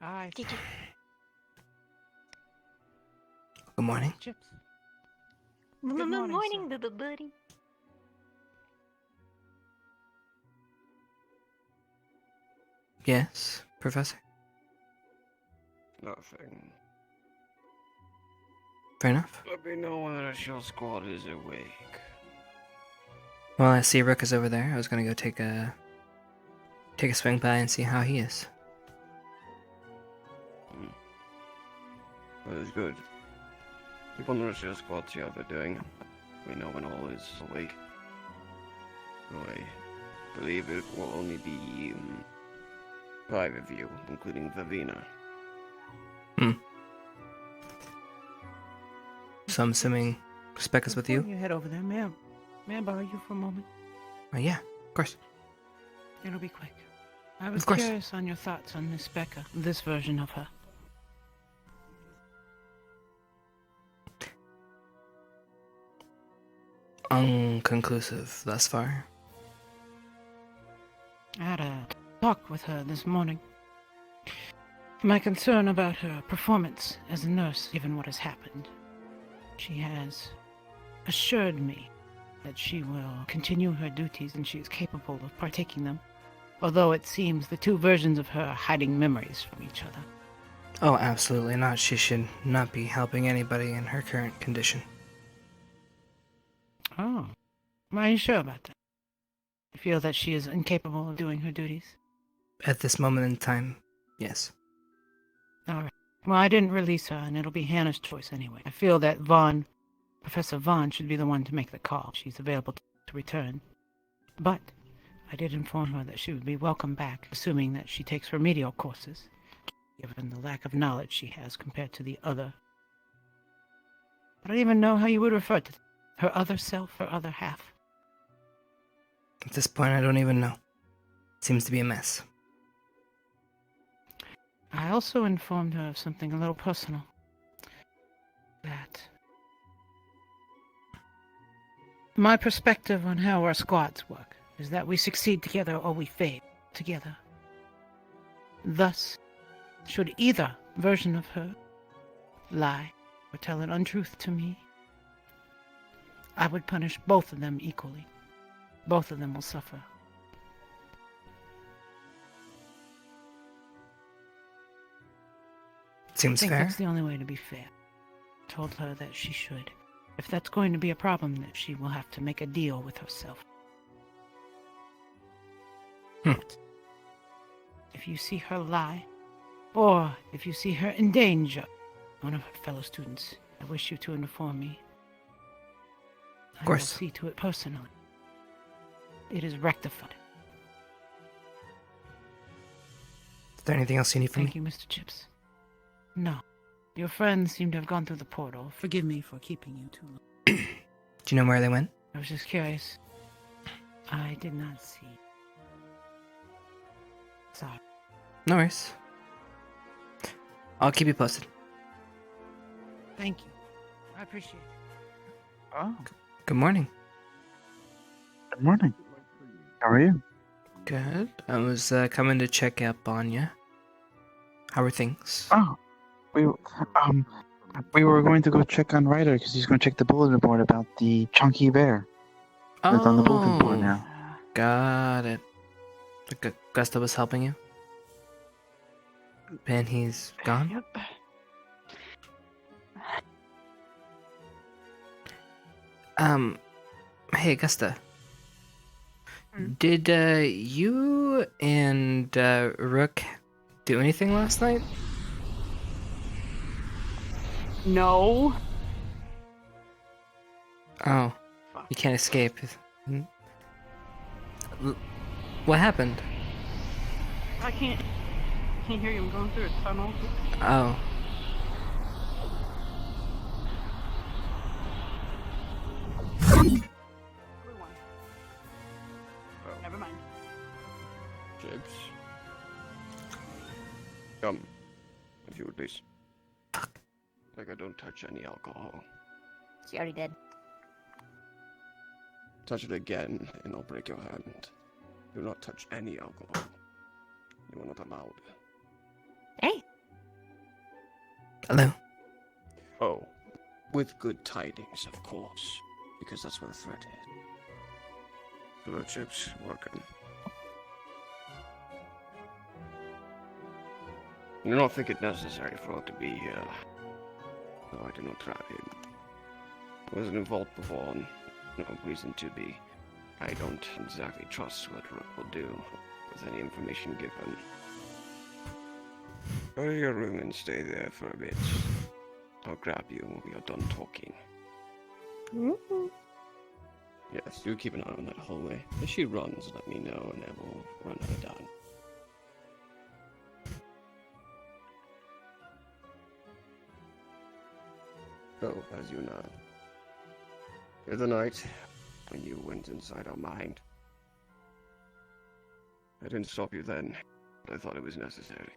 Hi. Did you? Good morning. Chipz. Good morning, morning, sir. little buddy. Yes, Professor? Nothing. Fair enough. Let me know when the show squad is awake. Well, I see Rook is over there. I was gonna go take a swing by and see how he is. That is good. Keep on the show squad, see how they're doing. We know when all is awake. I believe it will only be 5 of you, including Vivina. So I'm assuming Becca's with you? Before you head over there, ma'am. May I borrow you for a moment? Yeah, of course. It'll be quick. I was Of course. curious on your thoughts on Miss Becca, this version of her. Unconclusive thus far. I had a talk with her this morning. My concern about her performance as a nurse, given what has happened. She has assured me that she will continue her duties and she is capable of partaking them, although it seems the two versions of her are hiding memories from each other. Oh, absolutely not. She should not be helping anybody in her current condition. Oh, are you sure about that? You feel that she is incapable of doing her duties? At this moment in time, yes. All right. Well, I didn't release her, and it'll be Hannah's choice anyway. I feel that Professor Vaughn should be the one to make the call. She's available to return. But I did inform her that she would be welcome back, assuming that she takes remedial courses, given the lack of knowledge she has compared to the other. I don't even know how you would refer to her other self, her other half. At this point, I don't even know. Seems to be a mess. I also informed her of something a little personal. That my perspective on how our squads work is that we succeed together or we fail together. Thus, should either version of her lie or tell an untruth to me, I would punish both of them equally. Both of them will suffer. Seems I think fair. that's the only way to be fair. Told her that she should. If that's going to be a problem, that she will have to make a deal with herself. If you see her lie, or if you see her endanger one of her fellow students, I wish you to inform me. Of course. I will see to it personally. It is rectified. Is there anything else you need from Thank me? you, Mr. Chipz. No. Your friends seem to have gone through the portal. Forgive me for keeping you too long. Do you know where they went? I was just curious. I did not see. Sorry. No worries. I'll keep you posted. Thank you. I appreciate it. Oh, Good morning. good morning. How are you? Good. I was coming to check up on you. How are things? Oh, we were going to go check on Ryder because he's going to check the bulletin board about the chunky bear. It's on the bulletin board now. Got it. Gusta was helping you? And he's gone? Yep. Hey, Gusta. Did you and Rook do anything last night? No. Oh, you can't escape. What happened? I can't hear you. I'm going through a tunnel. Oh. Blue one. Oh, Never mind. Chipz. Come, if you would please. Like I don't touch any alcohol. She already did. Touch it again, and I'll break your hand. Do not touch any alcohol. You are not allowed. Hey. Hello. Oh, with good tidings, of course, because that's what the threat is. Hello, Chipz. Welcome. I do not think it necessary for it to be here. No, I do not trap him. I wasn't involved before, and no reason to be. I don't exactly trust what Rook will do with any information given. Go to your room and stay there for a bit. I'll grab you when we are done talking. Yes, do keep an eye on that hallway. If she runs, let me know and I will run her down. So, as you know, the other night, when you went inside our mind, I didn't stop you then, but I thought it was necessary.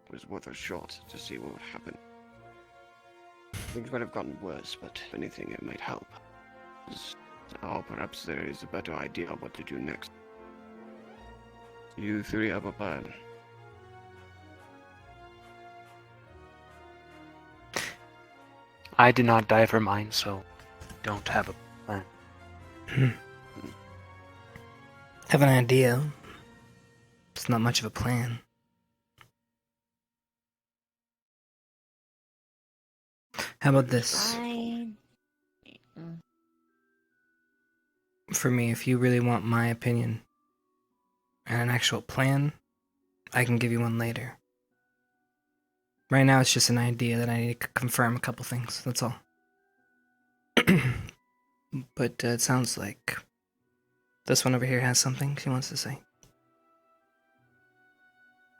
It was worth a shot to see what would happen. Things might have gotten worse, but if anything, it might help. Now, perhaps there is a better idea of what to do next. You three have a plan. I did not die for mine, so don't have a plan. Have an idea. It's not much of a plan. How about this? For me, if you really want my opinion and an actual plan, I can give you one later. Right now, it's just an idea that I need to confirm a couple things, that's all. But it sounds like this one over here has something she wants to say.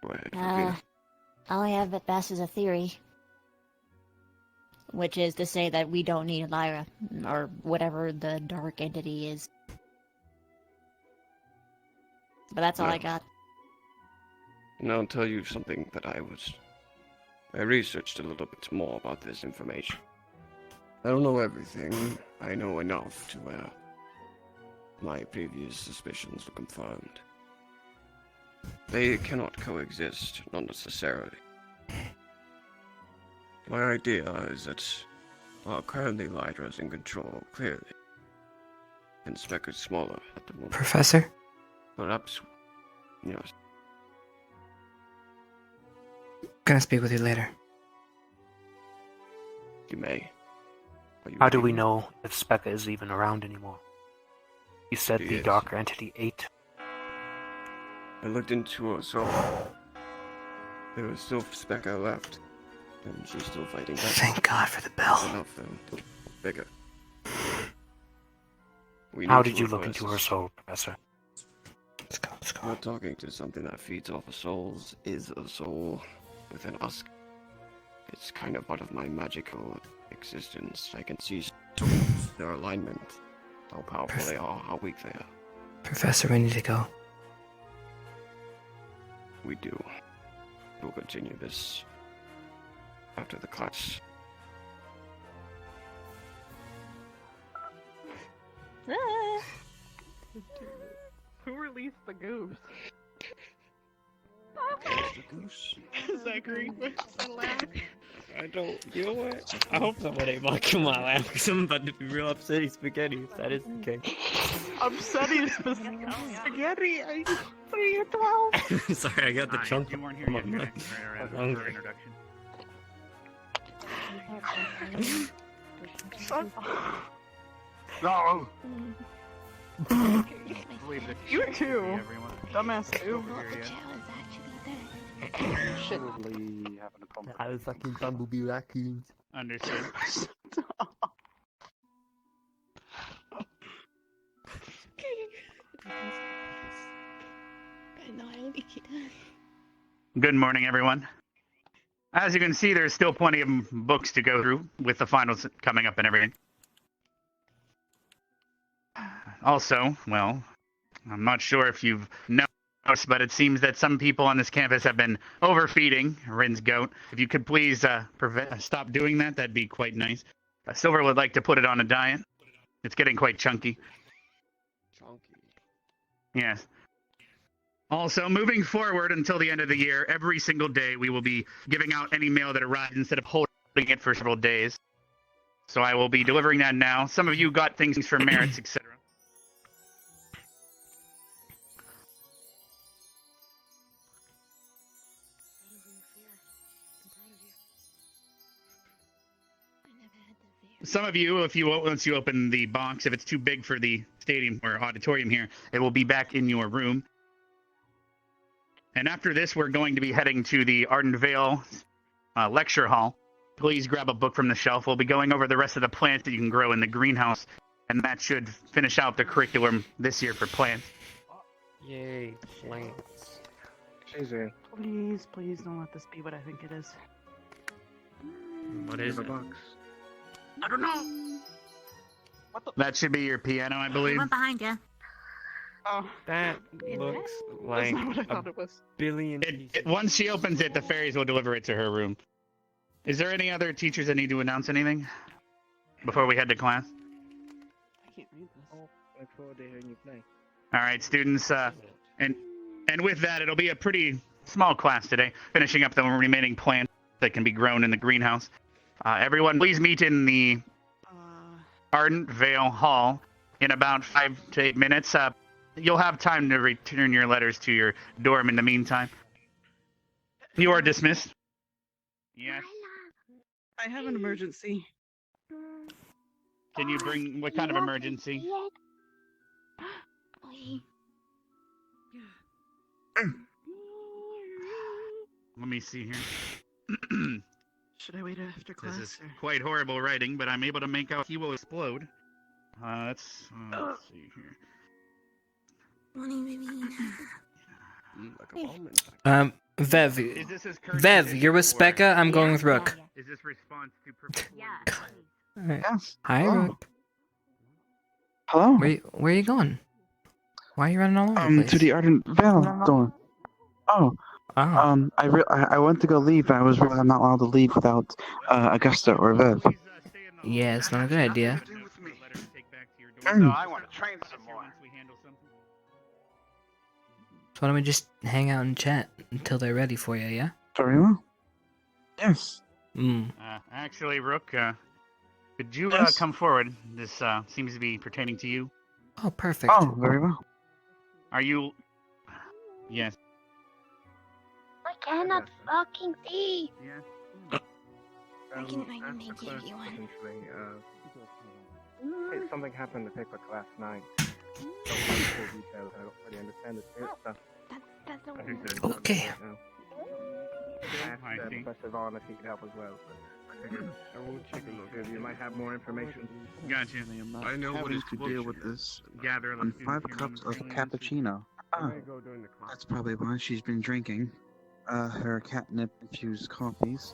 Go ahead, All I have at best is a theory. Which is to say that we don't need Lyra, or whatever the dark entity is. But that's all I got. And I'll tell you something that I researched a little bit more about this information. I don't know everything. I know enough to where my previous suspicions were confirmed. They cannot coexist, not necessarily. My idea is that while currently Lyra is in control, clearly, and Spec is smaller at the moment. Professor? Perhaps, yes. Gonna speak with you later. You may. How do we know if Becca is even around anymore? You said She the is. darker entity ate. I looked into her soul. There was still Becca left, and she's still fighting back. Thank God for the bell. Enough, Becca. How did you look into her soul, Professor? Let's go, let's go. Not talking to something that feeds off of souls is a soul within us. It's kind of part of my magical existence. I can see souls, their alignment, how powerful they are, how weak they are. Professor, we need to go. We do. We'll continue this after the class. Who released the goose? The goose? Zachary. I don't. You know what? I hope someone ain't mocking my laugh because I'm about to be real upsetty spaghetti if that is the case. Upsetting spaghetti. Are you 3 or 12? Sorry, I got the chunk. You weren't here I'm yet. hungry. Right, I'm hungry. Son. No. You too. Dumbass too. Probably having a problem. I was fucking bumblebee raccoons. Understood. Good morning, everyone. As you can see, there's still plenty of books to go through with the finals coming up and everything. Also, well, I'm not sure if you've noticed, but it seems that some people on this campus have been overfeeding Rin's goat. If you could please stop doing that, that'd be quite nice. Silver would like to put it on a diet. It's getting quite chunky. Chunky. Yes. Also, moving forward until the end of the year, every single day we will be giving out any mail that arrives instead of holding it for several days. So I will be delivering that now. Some of you got things for merits, etc. Some of you, once you open the box, if it's too big for the stadium or auditorium here, it will be back in your room. And after this, we're going to be heading to the Arden Vale lecture hall. Please grab a book from the shelf. We'll be going over the rest of the plants that you can grow in the greenhouse, and that should finish out the curriculum this year for plants. Yay, plants. Easy. Please, please don't let this be what I think it is. What is The it? box. I don't know. What the? That should be your piano, I believe. One behind you. Oh, That looks that's like not what I a thought it was. billion pieces. Once she opens it, the fairies will deliver it to her room. Is there any other teachers that need to announce anything before we head to class? I can't read this. Look forward to hearing you play. All right, students, and with that, it'll be a pretty small class today, finishing up the remaining plants that can be grown in the greenhouse. Everyone, please meet in the Ardent Vale Hall in about 5 to 8 minutes. You'll have time to return your letters to your dorm in the meantime. You are dismissed. Yes. I have an emergency. Can you bring what kind of emergency? Let me see here. Should I wait after class? This is or? quite horrible writing, but I'm able to make out he will explode. Let's see here. Like a bomb, in fact. Vev. Is this his current Vev, position, you're with or Becca. I'm going with Rook. Is this response to perfect? Alright. Yes. Hi, Hello. Rook. Hello. Where you going? Why are you running all over the place? To the Ardent Vale dorm. Oh. Oh. I went to go leave, but I was realized I'm not allowed to leave without Augusta or Viv. Yeah, it's not a good idea. No, I want to train some more. So why don't we just hang out and chat until they're ready for you, yeah? Very well. Yes. Actually, Rook, could you Yes? come forward? This seems to be pertaining to you. Oh, perfect. Oh, very well. Are you? Yes. I cannot fucking see. Yes. I can After make class, you one. essentially, something happened to paper last night. Don't want full details. I don't really understand the spirit stuff. That's the I think one. there's Okay. right now. I asked Professor Vaughn if he could help as well. But I figured I will take a look. you might have more information. Gotcha. I know what is to deal with this Gather on 5 cups of cappuccino. I Oh, may go during the class. that's probably why she's been drinking her catnip-infused coffees.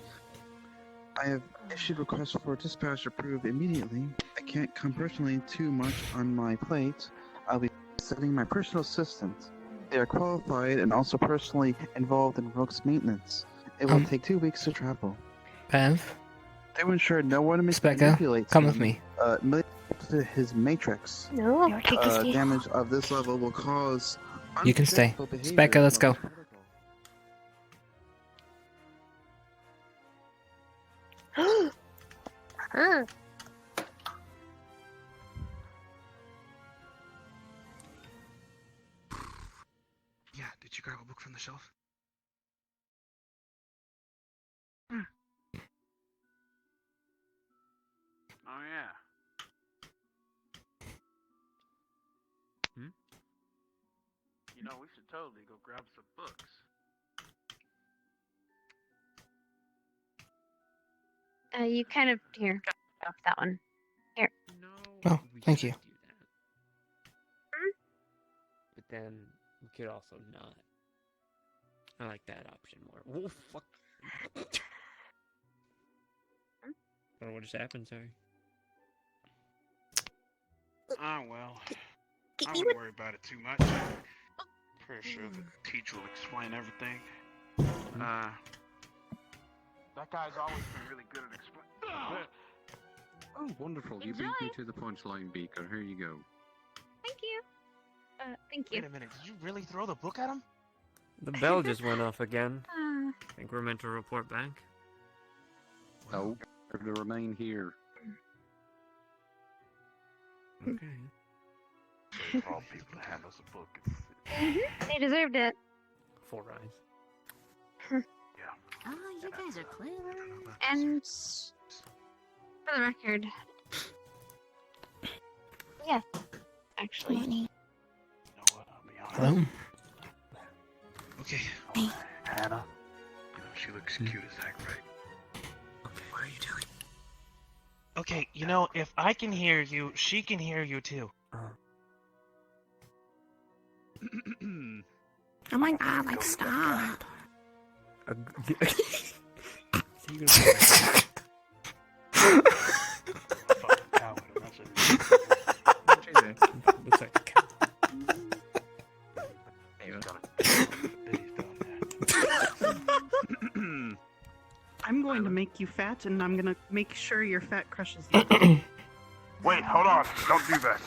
I have issued requests for dispatch approved immediately. I can't come personally too much on my plate. I'll be sending my personal assistant. They are qualified and also personally involved in Rook's maintenance. It will take 2 weeks to travel. Bev, To ensure no one Becca, manipulates come him, with me. to his matrix. No, Damage of this level will cause You can stay. unpredictable Becca, behavior let's go. from his Her. Yeah. Did you grab a book from the shelf? Oh yeah. You know, we should totally go grab some books. You kind of here. Off that one. Here. No. Oh, we thank could you. do that. But then we could also not. I like that option more. Oh, fuck. I don't know what just happened, sorry. Ah, well. I wouldn't worry about it too much. Pretty sure the teacher will explain everything. That guy's always been really good at explaining. Oh, wonderful. You beat me to the punchline, Beaker. Here you go. Thank you. Thank you. Wait a minute, did you really throw the book at him? The bell just went off again. I think we're meant to report back. No, to remain here. Okay. For all people to hand us a book. They deserved it. 4 eyes. Oh, you guys are clever. And for the record, yeah, actually. Hello? Okay. Hey. Hannah. You know, she looks cute as heck, right? Okay, what are you doing? Okay, you know, if I can hear you, she can hear you too. Oh my god, like, stop. So you gonna looks like a cow. I'm going to make you fat, and I'm going to make sure your fat crushes you. Wait, hold on. Don't do that.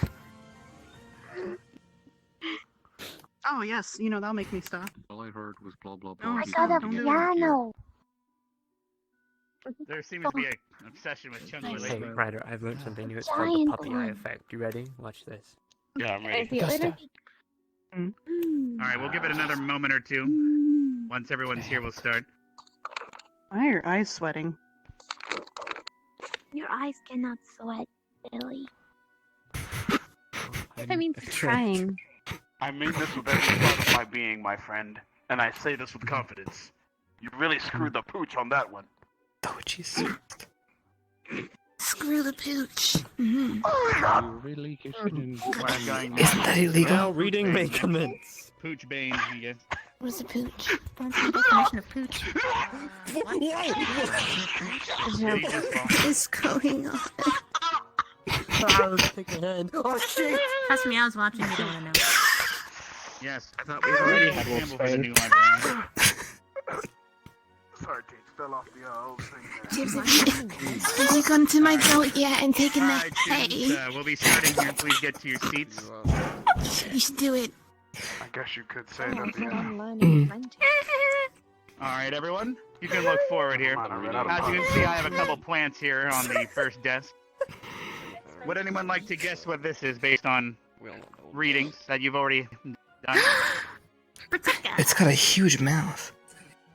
Oh, yes. You know, that'll make me stop. All I heard was blah, blah, No, blah. I saw the piano. There seems to be an obsession with chunky Hey, lately. Ryder, I've learned something new. It's called the Giant puppy eye one. effect. You ready? Watch this. Yeah, I'm I ready. feel it. Alright, we'll give it another moment or two. Once everyone's here, we'll start. Why are your eyes sweating? Your eyes cannot sweat, Billy. I'm I mean, trying. I mean this with every part of my being, my friend. And I say this with confidence. You really screwed the pooch on that one. Oh, jeez. Screw the pooch. You really kissing? Isn't that illegal? Now reading may commence. Pooch Bane, you guess. What is a pooch? What's the definition of pooch? Did he just fall? What is going on? Oh shit! Trust me, I was watching. You don't want to know. Yes, I thought we already had a sample for the new librarian. Sorry, Teach. Fell off the old thing there. Chipz, have you gone to my goat yet and taken the Alright, students, hay? we'll be starting here. Please get to your seats. You should do it. I guess you could say that the Alright, everyone. You can look forward here. As you can see, I have a couple plants here on the first desk. Would anyone like to guess what this is based on readings that you've already done? It's got a huge mouth.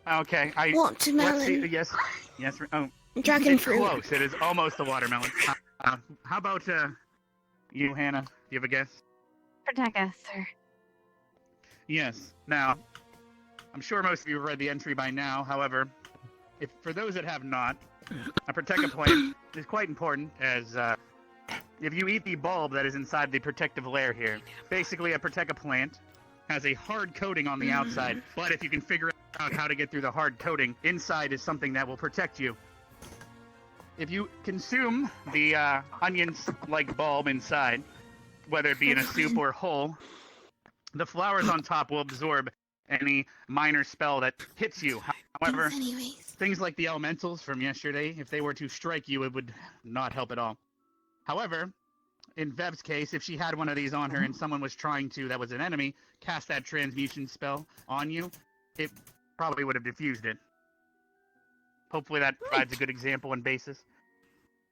Okay, Watermelon. let's see. Yes. Oh, Dragon it's fruit. close. It is almost a watermelon. How about you, Hannah? Do you have a guess? Protect us, sir. Yes. Now, I'm sure most of you have read the entry by now. However, if for those that have not, a protective plant is quite important as if you eat the bulb that is inside the protective layer here, basically a protective plant has a hard coating on the outside, but if you can figure out how to get through the hard coating, inside is something that will protect you. If you consume the onions-like bulb inside, whether it be in a soup or whole, the flowers on top will absorb any minor spell that hits you. However, things like the elementals from yesterday, if they were to strike you, it would not help at all. However, in Vev's case, if she had one of these on her and someone was trying to, that was an enemy, cast that transmutation spell on you, it probably would have diffused it. Hopefully that provides a good example and basis.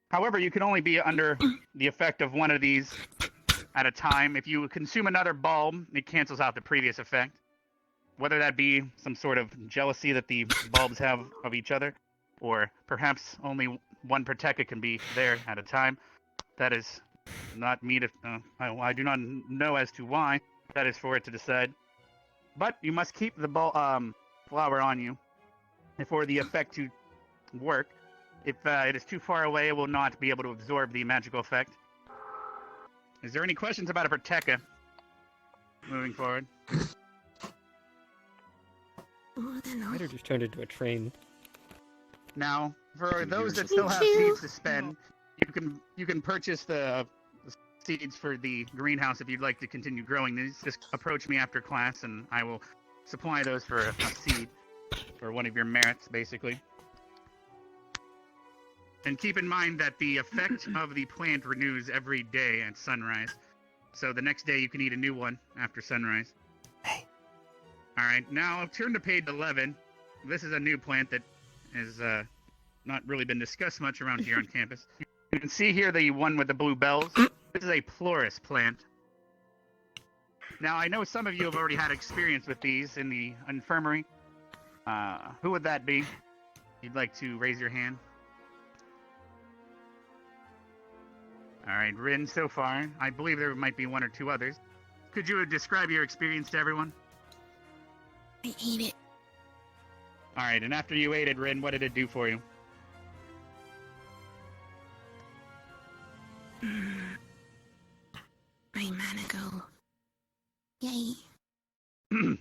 However, you can only be under the effect of one of these at a time. If you consume another bulb, it cancels out the previous effect. Whether that be some sort of jealousy that the bulbs have of each other, or perhaps only one Proteka can be there at a time. That is not me to... I do not know as to why. That is for it to decide. But you must keep the flower on you for the effect to work. If it is too far away, it will not be able to absorb the magical effect. Is there any questions about a Proteka moving forward? Might have just turned into a train. Now, for those that Me still have too. seeds to spend, you can purchase the seeds for the greenhouse if you'd like to continue growing these. Just approach me after class, and I will supply those for a seed for one of your merits, basically. And keep in mind that the effect of the plant renews every day at sunrise. So the next day you can eat a new one after sunrise. Hey. All right, now turn to page 11. This is a new plant that has not really been discussed much around here on campus. You can see here the one with the blue bells. This is a Pleuris plant. Now, I know some of you have already had experience with these in the infirmary. Who would that be? You'd like to raise your hand? All right, Rin so far. I believe there might be one or two others. Could you describe your experience to everyone? I ate it. All right, and after you ate it, Rin, what did it do for you? My mana go. Yay.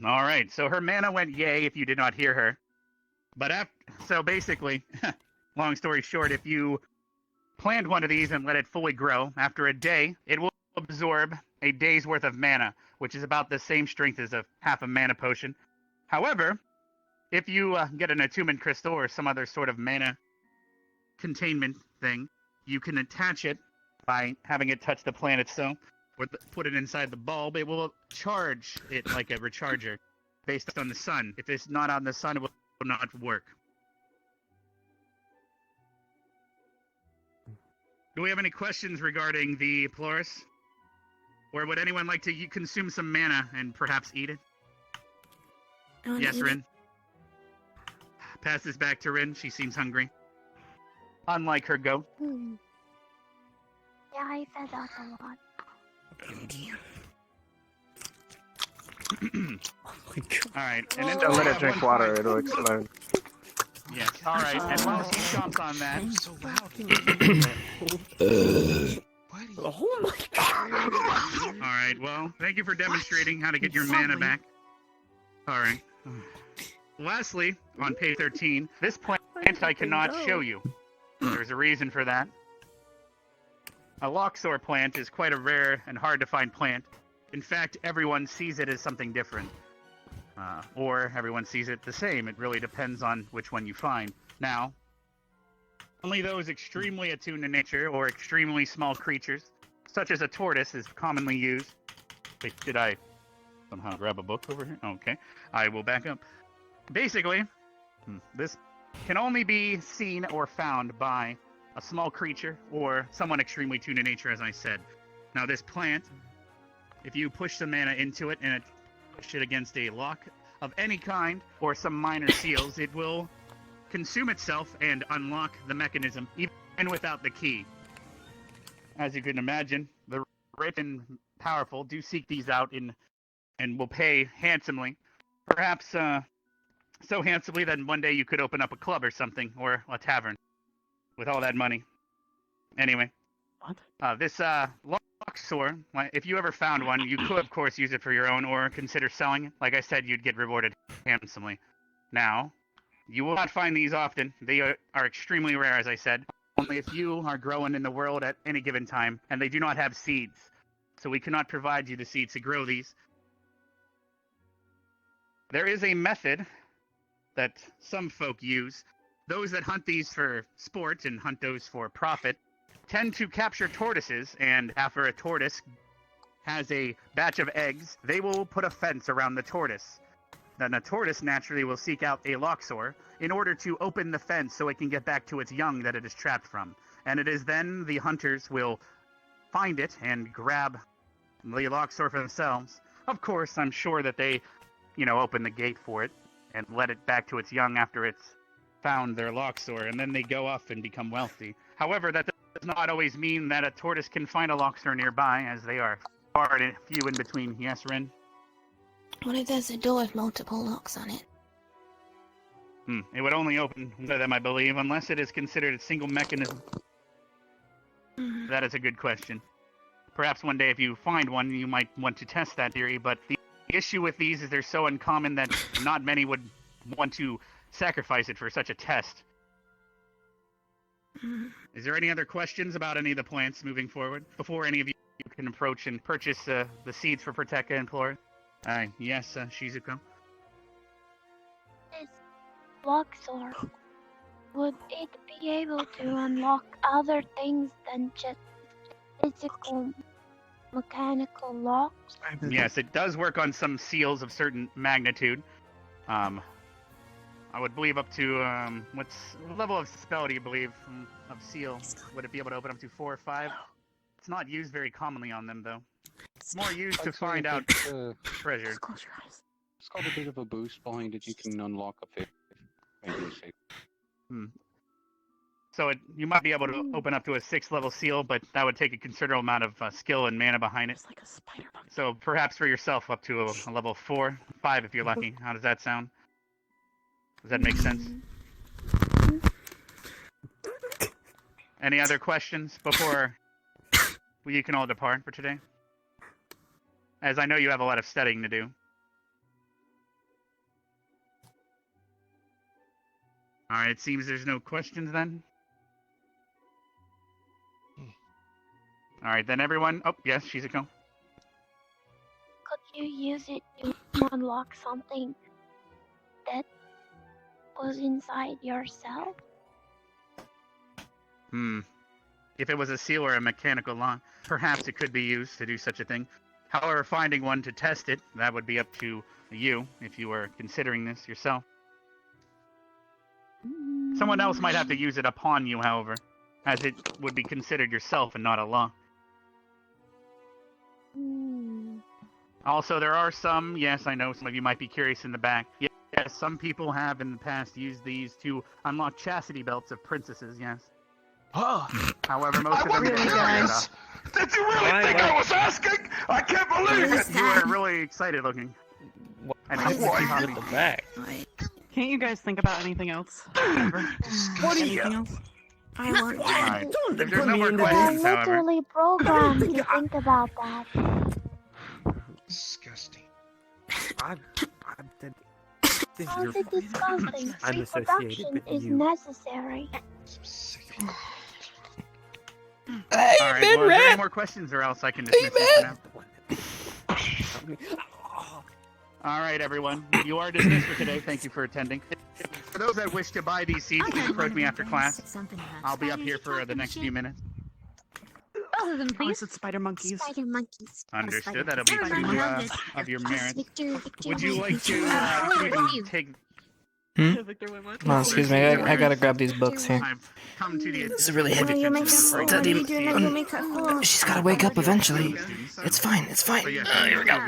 All right, so her mana went yay if you did not hear her. But so basically, long story short, if you plant one of these and let it fully grow, after a day, it will absorb a day's worth of mana, which is about the same strength as half a mana potion. However, if you get an attunement crystal or some other sort of mana containment thing, you can attach it by having it touch the plant itself, or put it inside the bulb. It will charge it like a recharger based on the sun. If it's not on the sun, it will not work. Do we have any questions regarding the Pleuris? Or would anyone like to consume some mana and perhaps eat it? Yes, Rin. Pass this back to Rin. She seems hungry. Unlike her goat. Yeah, I fed that a lot. Alright, and then Don't let we it have drink one water, point- it'll explode. Yes, alright, and while she chomps on that... Oh my god! Alright, well, thank you for demonstrating how to get your mana back. Alright. Lastly, on page 13, this plant I cannot show you. There's a reason for that. A Loxor plant is quite a rare and hard to find plant. In fact, everyone sees it as something different. Or everyone sees it the same. It really depends on which one you find. Now, only those extremely attuned to nature or extremely small creatures, such as a tortoise, is commonly used. Wait, did I somehow grab a book over here? Okay, I will back up. Basically, this can only be seen or found by a small creature or someone extremely tuned to nature, as I said. Now, this plant, if you push some mana into it and push it against a lock of any kind or some minor seals, it will consume itself and unlock the mechanism, even without the key. As you can imagine, the rich and powerful do seek these out and will pay handsomely. Perhaps so handsomely that one day you could open up a club or something, or a tavern, with all that money. Anyway, this Luxor, if you ever found one, you could, of course, use it for your own or consider selling it. Like I said, you'd get rewarded handsomely. Now, you will not find these often. They are extremely rare, as I said. Only a few are growing in the world at any given time, and they do not have seeds. So we cannot provide you the seeds to grow these. There is a method that some folk use. Those that hunt these for sport and hunt those for profit tend to capture tortoises, and after a tortoise has a batch of eggs, they will put a fence around the tortoise. Then a tortoise naturally will seek out a Loxor in order to open the fence so it can get back to its young that it is trapped from. And it is then the hunters will find it and grab the Loxor for themselves. Of course, I'm sure that they, open the gate for it and let it back to its young after it's found their Loxor, and then they go off and become wealthy. However, that does not always mean that a tortoise can find a Loxor nearby, as they are far and few in between. Yes, Rin? What if there's a door with multiple locks on it? It would only open one of them, I believe, unless it is considered a single mechanism. That is a good question. Perhaps one day if you find one, you might want to test that theory, but the issue with these is they're so uncommon that not many would want to sacrifice it for such a test. Is there any other questions about any of the plants moving forward before any of you can approach and purchase the seeds for Proteka and Flora? Yes, Shizuko. This Luxor, would it be able to unlock other things than just physical, mechanical locks? Yes, it does work on some seals of certain magnitude. I would believe up to, what level of spell do you believe of seal? Would it be able to open up to 4 or 5? It's not used very commonly on them, though. It's more used to find out treasure. It's got a bit of a boost behind it. You can unlock a 5. So you might be able to open up to a 6th level seal, but that would take a considerable amount of skill and mana behind it. Like a spider monkey. So perhaps for yourself up to a level 4, 5 if you're lucky. How does that sound? Does that make sense? Any other questions before you can all depart for today? As I know you have a lot of studying to do. Alright, it seems there's no questions then. Alright, then everyone... Oh, yes, Shizuko. Could you use it to unlock something that was inside yourself? If it was a seal or a mechanical lock, perhaps it could be used to do such a thing. However, finding one to test it, that would be up to you, if you were considering this yourself. Someone else might have to use it upon you, however, as it would be considered yourself and not a lock. Also, there are some, yes, I know some of you might be curious in the back. Yes, some people have in the past used these to unlock chastity belts of princesses, yes. However, most of them... Really, guys? Did you really think I was asking? I can't believe it! You were really excited looking. And the back. Can't you guys think about anything else? What are Anything else? I want Alright, to. if there's no more We're questions, however... literally programmed to think about that. Disgusting. How is it disgusting? Reproduction is necessary. Alright, well, is there any more questions or else I can dismiss this for now? Alright, everyone. You are dismissed for today. Thank you for attending. For those that wish to buy these seats, please approach me after class. I'll be up here for the next few minutes. Both of them, please. It's spider monkeys. Spider monkeys. Understood. That'll be Spider 2 monkeys. of your merits. Victor, Would you like to even take... Oh, excuse me, I gotta grab these books here. I've come to the... This is really heavy. Study. She's gotta wake up eventually. It's fine, it's fine. Here we go.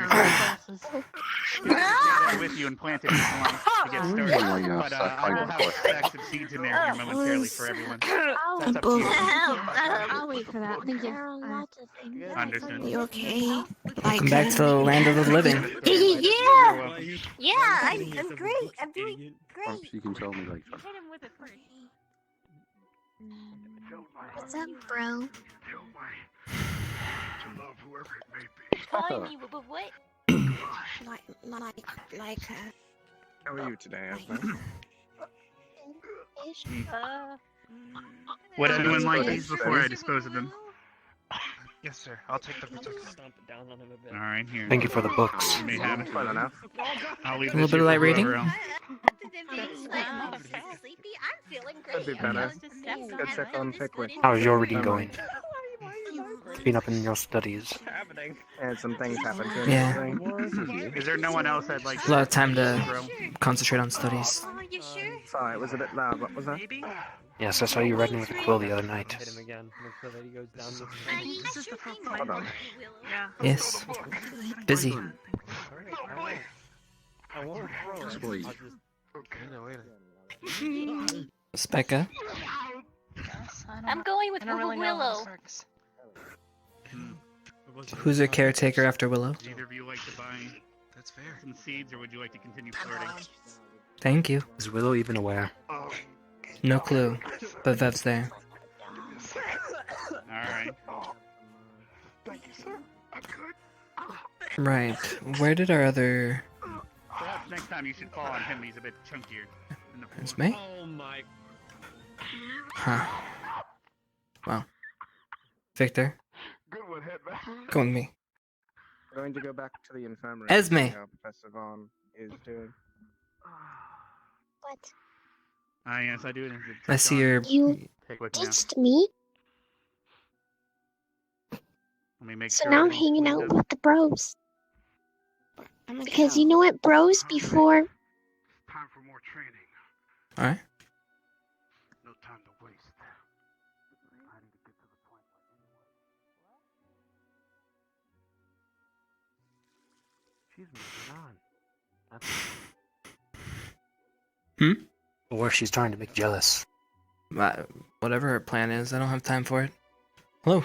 With you and planted in one to get started. But I will have stacks of seeds in there here momentarily for everyone. That's up to you. I'll wait for that. Thank you. Understood. Are you okay? Welcome back to the land of the living. Yeah, I'm great. I'm doing Perhaps great. you can tell me later. Hit him with it first. What's up, bro? To love whoever it may be. Calling you, but what? Like, How are you today, Asma? Would anyone like these before I dispose of them? Yes, sir. I'll take the protector. Stomp it down on him a bit. Alright, here. Thank you for the books. You may have it. Fair enough. I'll leave A little this bit of here light for reading. whoever else. sleepy. I'm feeling Could be better. Go check on Pickwick. How's your reading going? Been up in your studies. And some things happened to him. Yeah. Is there no one else I'd like A lot of time to concentrate on studies. Oh, you sure? Sorry, it was a bit loud. What was that? Yes, I saw you writing with a quill the other night. Hit him again. Make sure that he goes down this This is the first Hold on. Yeah. Yes. Busy. I won't throw it. Just wait. I'll just... It's Becca. I'm going with Willow. Who's a caretaker after Willow? Would either of you like to buy That's fair. some seeds, or would you like to continue flirting? Thank you. Is Willow even aware? No clue, but Vev's there. Alright. Thank you, sir. I'm good. Right. Where did our other... Perhaps next time you should fall on him. He's a bit chunkier. It's me? Oh my. Huh. Well. Victor. Good one, Headman. Go with me. I'm going to go back to the infirmary. Esme. And see how Professor Vaughn is doing. What? Ah, yes, I do. I see your... You ditched me, Let me make so sure now I'm everything's hanging cleaned out up. with the bros. Because you know what bros before? Time for more training. Alright. No time to waste. I need to get to the point. She's moving on. Or she's trying to make jealous. Whatever her plan is, I don't have time for it. Hello.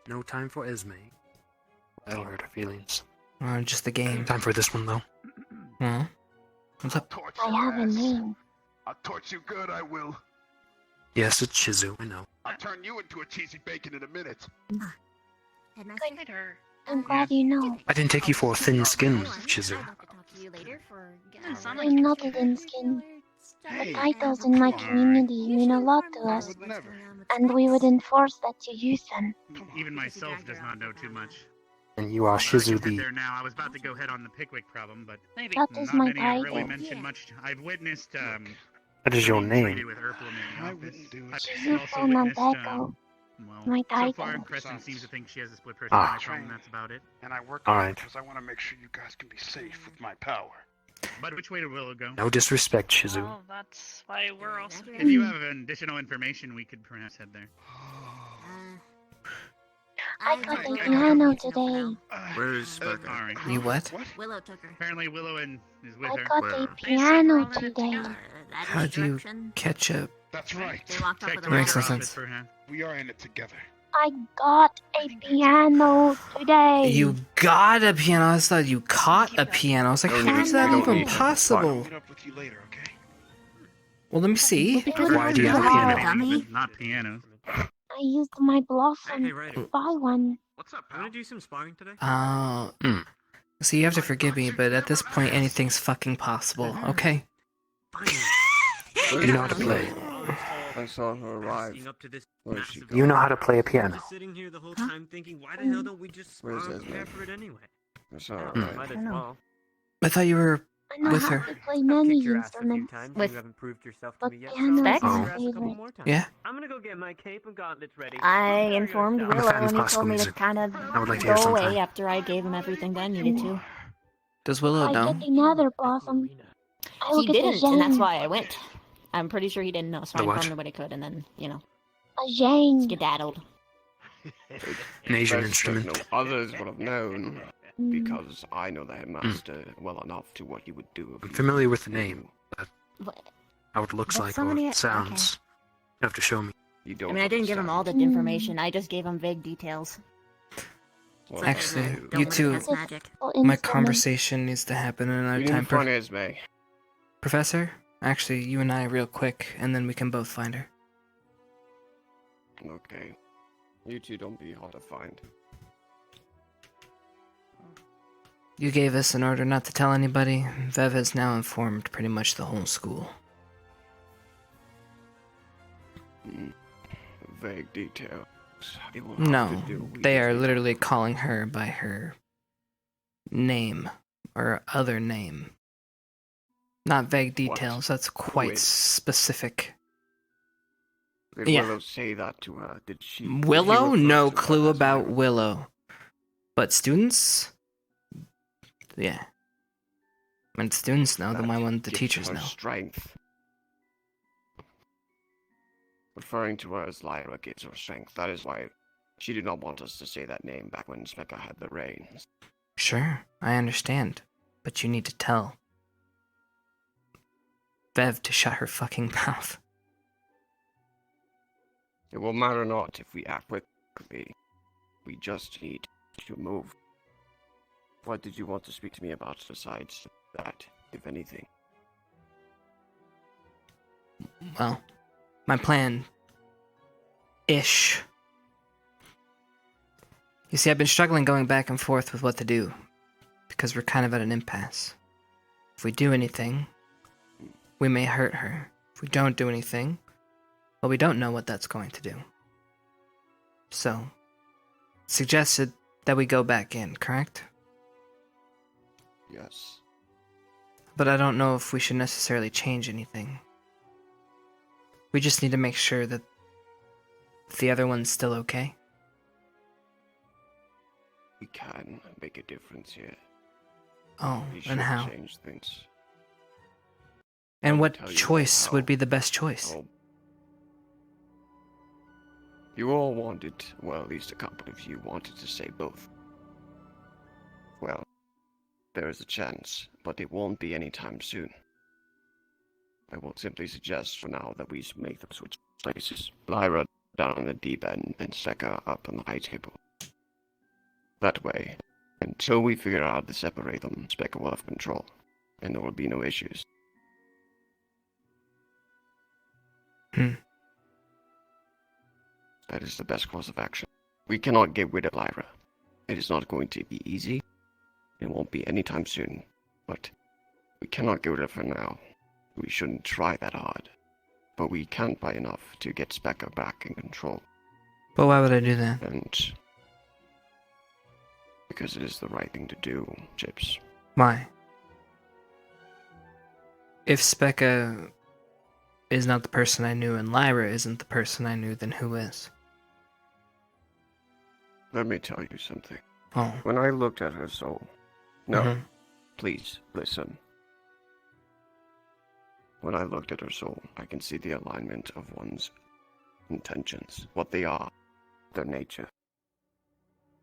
No time for Esme. That'll hurt her feelings. Just the game. Time for this one, though. What's up? I have a name. I'll torch you good, I will. Yes, it's Shizu, I know. I'll turn you into a cheesy bacon in a minute. Good. I'm glad you know. I didn't take you for a thin skin, Shizu. I'm not a thin skin. The titles in my community mean a lot to us, and we would enforce that you use them. Even myself does not know too much. And you are Shizu the... There now. I was about to go head on the Pickwick problem, but That is not my many have really title. mentioned much. I've witnessed That is your name. with Urpelum in the office. Shizu I've also from witnessed, Becca. My so far title. Preston seems to think she has a split Ah. personality problem. That's about it. And I work All on it right. because I want to make sure you guys can be safe with my power. But which way did Willow go? No disrespect, Shizu. Well, that's why we're also. If you have additional information, we could perhaps head there. I got a piano today. Where's Becca? You what? Willow took her. Apparently Willow is with I her. got a piano today. How do you catch up? That's right. They walked off Check with the a Makes no office sense. for her. We are in it together. I got a piano today. You got a piano? I thought you caught a piano. I was like, how is that even possible? Meet up with you later, okay? Well, let me see. Why do you have a piano? Dummy. Not pianos. I used my blossom to buy one. What's up, pal? Wanna do some sparring today? See, you have to forgive me, but at this point, anything's fucking possible, okay? You know how to play. I saw her arrive. Where is she going? You know how to play a piano. Just sitting here the whole time thinking, why the hell don't we just spar Where's and Esme? prepare for it anyway? I saw her Might arrive. as well. I thought you were I know with how her. to play many Your ass a few instruments. times. With- You haven't proved yourself to but me yet. piano's So my I'll your ass a favorite. couple more times. Yeah? I'm gonna go get my cape and gauntlets ready. I Prepare informed yourself. Willow fan of and he classical told me to music. kind of I would like to hear go sometime. away after I gave him everything that I needed to. Does Willow I know? get another blossom. I will He get the didn't, and that's Zhang. why I went. I'm pretty sure he didn't know, so The I what? informed him what he could, and then, you know, A Zhang. skedaddled. An Asian Best that instrument. No others would have known, Mm. because I know the headmaster well enough to what he would do. If I'm he familiar with the knew. name, but What? how it looks But like somebody- or sounds. You have to show me. You I don't. mean, I didn't give him all the Mm. information. I just gave him vague details. Well, Actually, you Don't you let it two, cast magic. Well, my instrument. conversation needs to happen in another need time. to find Esme. Professor, actually, you and I real quick, and then we can both find her. Okay. You two don't be hard to find. You gave us an order not to tell anybody. Vev has now informed pretty much the whole school. Vague details. It will have No, to do with they are the- literally calling her by her name or other name. Not vague details, that's quite Wait. specific. Did Yeah. Willow say that to her? Did she? did he Willow? refer No to her clue as about Willow? Willow. But students? Yeah. When students know, then why wouldn't the Gives teachers her know? Strength. Referring to her as Lyra gives her strength. That is why she did not want us to say that name back when Becca had the reins. Sure, I understand. But you need to tell Vev to shut her fucking mouth. It will matter not if we act quickly. We just need to move. What did you want to speak to me about besides that, if anything? Well, my plan... ish. You see, I've been struggling going back and forth with what to do, because we're kind of at an impasse. If we do anything, we may hurt her. If we don't do anything, well, we don't know what that's going to do. So, suggested that we go back in, correct? Yes. But I don't know if we should necessarily change anything. We just need to make sure that the other one's still okay. We can make a difference here. Oh, We and should how? change things. And I'll what tell you choice how. would be the best choice? You all wanted, well, at least a couple of you wanted to say both. Well, there is a chance, but it won't be anytime soon. I will simply suggest for now that we make them switch places. Lyra down on the deep end and Becca up on the high table. That way, until we figure out how to separate them, Becca will have control, and there will be no issues. That is the best course of action. We cannot get rid of Lyra. It is not going to be easy. It won't be anytime soon. But we cannot get rid of her now. We shouldn't try that hard. But we can't buy enough to get Becca back in control. But why would I do that? And because it is the right thing to do, Chipz. Why? If Becca is not the person I knew and Lyra isn't the person I knew, then who is? Let me tell you something. Oh. When I looked at her soul... No, Mhm. please, listen. When I looked at her soul, I can see the alignment of one's intentions, what they are, their nature.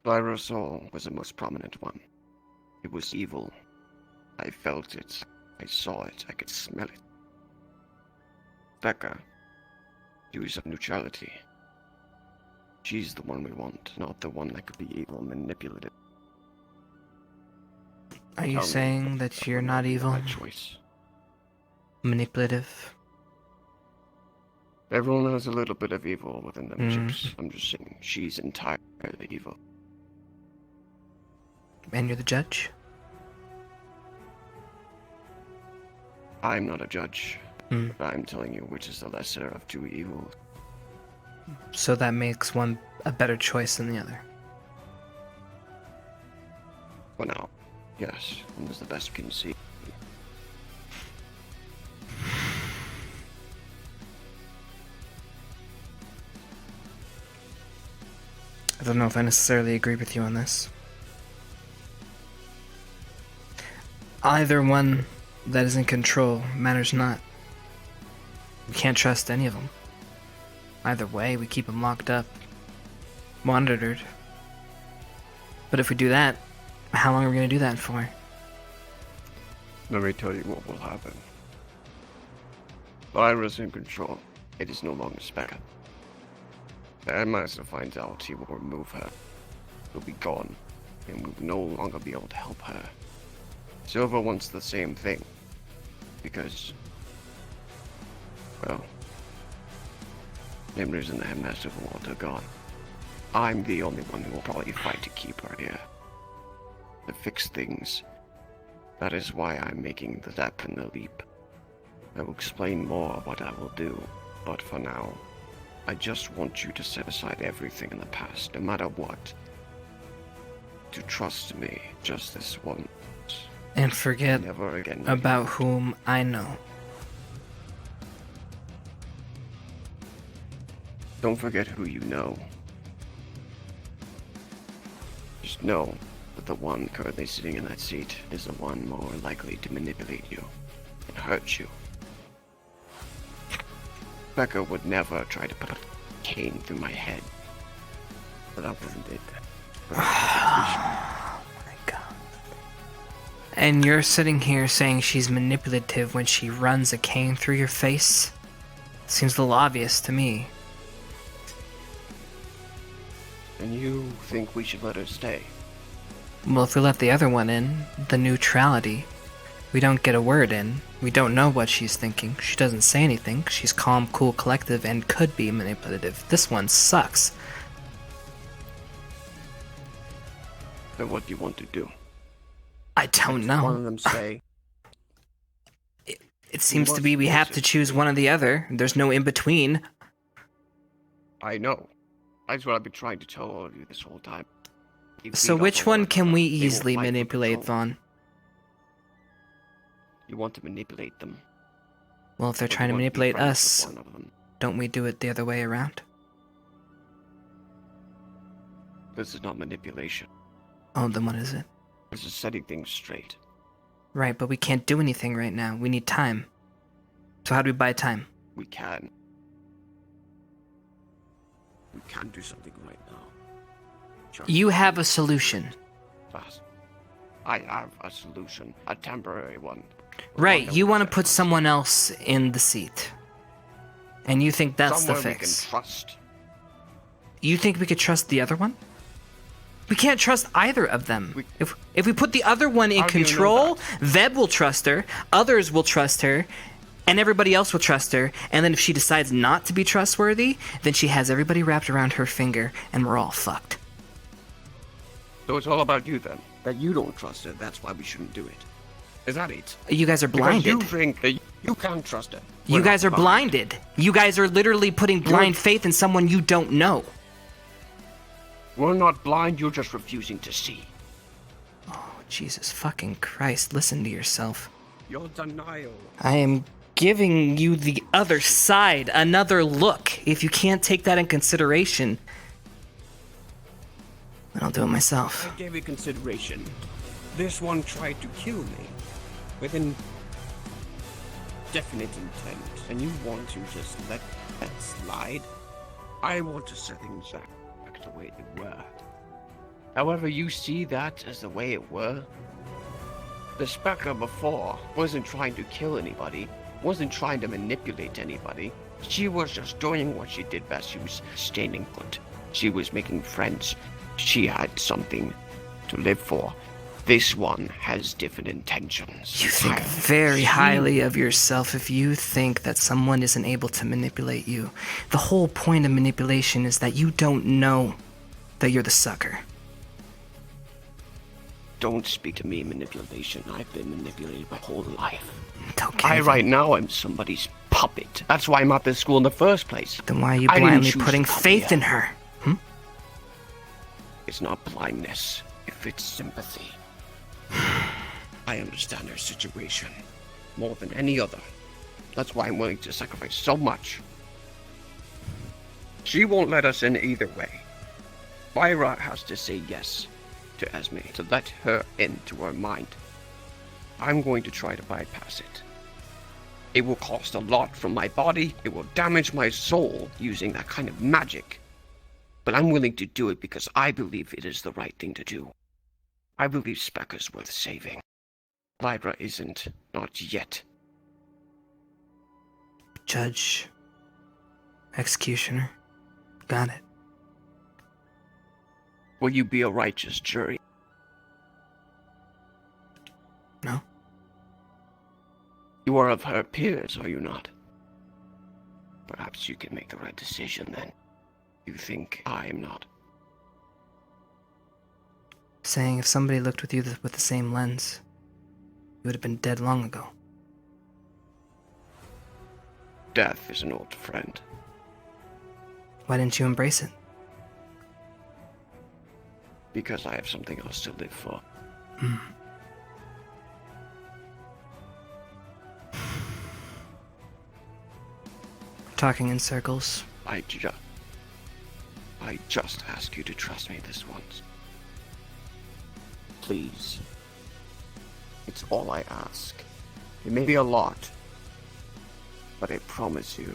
Lyra's soul was the most prominent one. It was evil. I felt it. I saw it. I could smell it. Becca, use of neutrality. She's the one we want, not the one that could be evil and manipulative. Are you Tell me saying that you're would not be the evil? right choice. Manipulative? Everyone has a little bit of evil within them, Mm. Chipz. I'm just saying, she's entirely evil. And you're the judge? I'm not a judge, Mm. but I'm telling you which is the lesser of two evils. So that makes one a better choice than the other. For now, yes, one is the best we can see. I don't know if I necessarily agree with you on this. Either one that is in control matters not. We can't trust any of them. Either way, we keep them locked up, monitored. But if we do that, how long are we going to do that for? Let me tell you what will happen. Lyra's in control. It is no longer Becca. The Headmaster finds out, he will remove her. She'll be gone, and we will no longer be able to help her. Silver wants the same thing, because, well, Nimr's and the Headmaster will want her gone. I'm the only one who will probably fight to keep her here. To fix things. That is why I'm making the step and the leap. I will explain more what I will do, but for now, I just want you to set aside everything in the past, no matter what. To trust me just this once. And forget Never again. about whom I know. Don't forget who you know. Just know that the one currently sitting in that seat is the one more likely to manipulate you and hurt you. Becca would never try to put a cane through my head. But that wasn't it. Oh my god. And you're sitting here saying she's manipulative when she runs a cane through your face? Seems a little obvious to me. And you think we should let her stay? Well, if we let the other one in, the neutrality, we don't get a word in. We don't know what she's thinking. She doesn't say anything. She's calm, cool, collective, and could be manipulative. This one sucks. Then what do you want to do? I don't know. One of them say, It seems to be we have to choose one or the other. There's no in between. I know. That's what I've been trying to tell all of you this whole time. If So we don't which know one what can we they will easily fight for manipulate, control. Vaughn? You want to manipulate them. Well, if they're Or you trying to want be manipulate friends us, with one of them. don't we do it the other way around? This is not manipulation. Oh, then what is it? This is setting things straight. Right, but we can't do anything right now. We need time. So how do we buy time? We can. We can do something right now. Just You have a solution. fast. I have a solution. A temporary one. Right, you want to put someone else in the seat. And you think that's Someone the we can fix. trust. You think we could trust the other one? We can't trust either of them. If we put the other one in How do you know control, Veb will trust her, others will trust her, and everybody else will trust her. And then if she decides not to be trustworthy, then she has everybody wrapped around her finger, and we're all fucked. So it's all about you then. That you don't trust her. That's why we shouldn't do it. Is that it? You guys are blinded. Because you think that you can't trust her. You We're guys not are blinded. You guys are literally putting blind faith in someone you don't know. We're not blind. You're just refusing to see. Oh, Jesus fucking Christ. Listen to yourself. Your denial. I am giving you the other side, another look. If you can't take that in consideration, then I'll do it myself. I gave it consideration. This one tried to kill me with an definite intent, and you want to just let that slide? I want to set things back the way they were. However you see that as the way it were, the Becca before wasn't trying to kill anybody, wasn't trying to manipulate anybody. She was just doing what she did best. She was staying put. She was making friends. She had something to live for. This one has different intentions. You think very highly of yourself if you think that someone isn't able to manipulate you. The whole point of manipulation is that you don't know that you're the sucker. Don't speak to me manipulation. I've been manipulated my whole life. Okay, I right now am somebody's puppet. That's why I'm at this school in the first place. Then why are you I didn't blindly choose putting to come faith here. in her? It's not blindness. If it's sympathy. I understand her situation more than any other. That's why I'm willing to sacrifice so much. She won't let us in either way. Lyra has to say yes to Esme to let her into her mind. I'm going to try to bypass it. It will cost a lot from my body. It will damage my soul using that kind of magic. But I'm willing to do it because I believe it is the right thing to do. I believe Specca's worth saving. Lyra isn't. Not yet. Judge. Executioner. Got it. Will you be a righteous jury? No. You are of her peers, are you not? Perhaps you can make the right decision then. You think I am not? Saying if somebody looked with you with the same lens, you would have been dead long ago. Death is an old friend. Why didn't you embrace it? Because I have something else to live for. Talking in circles. I just ask you to trust me this once. Please. It's all I ask. It may be a lot, but I promise you,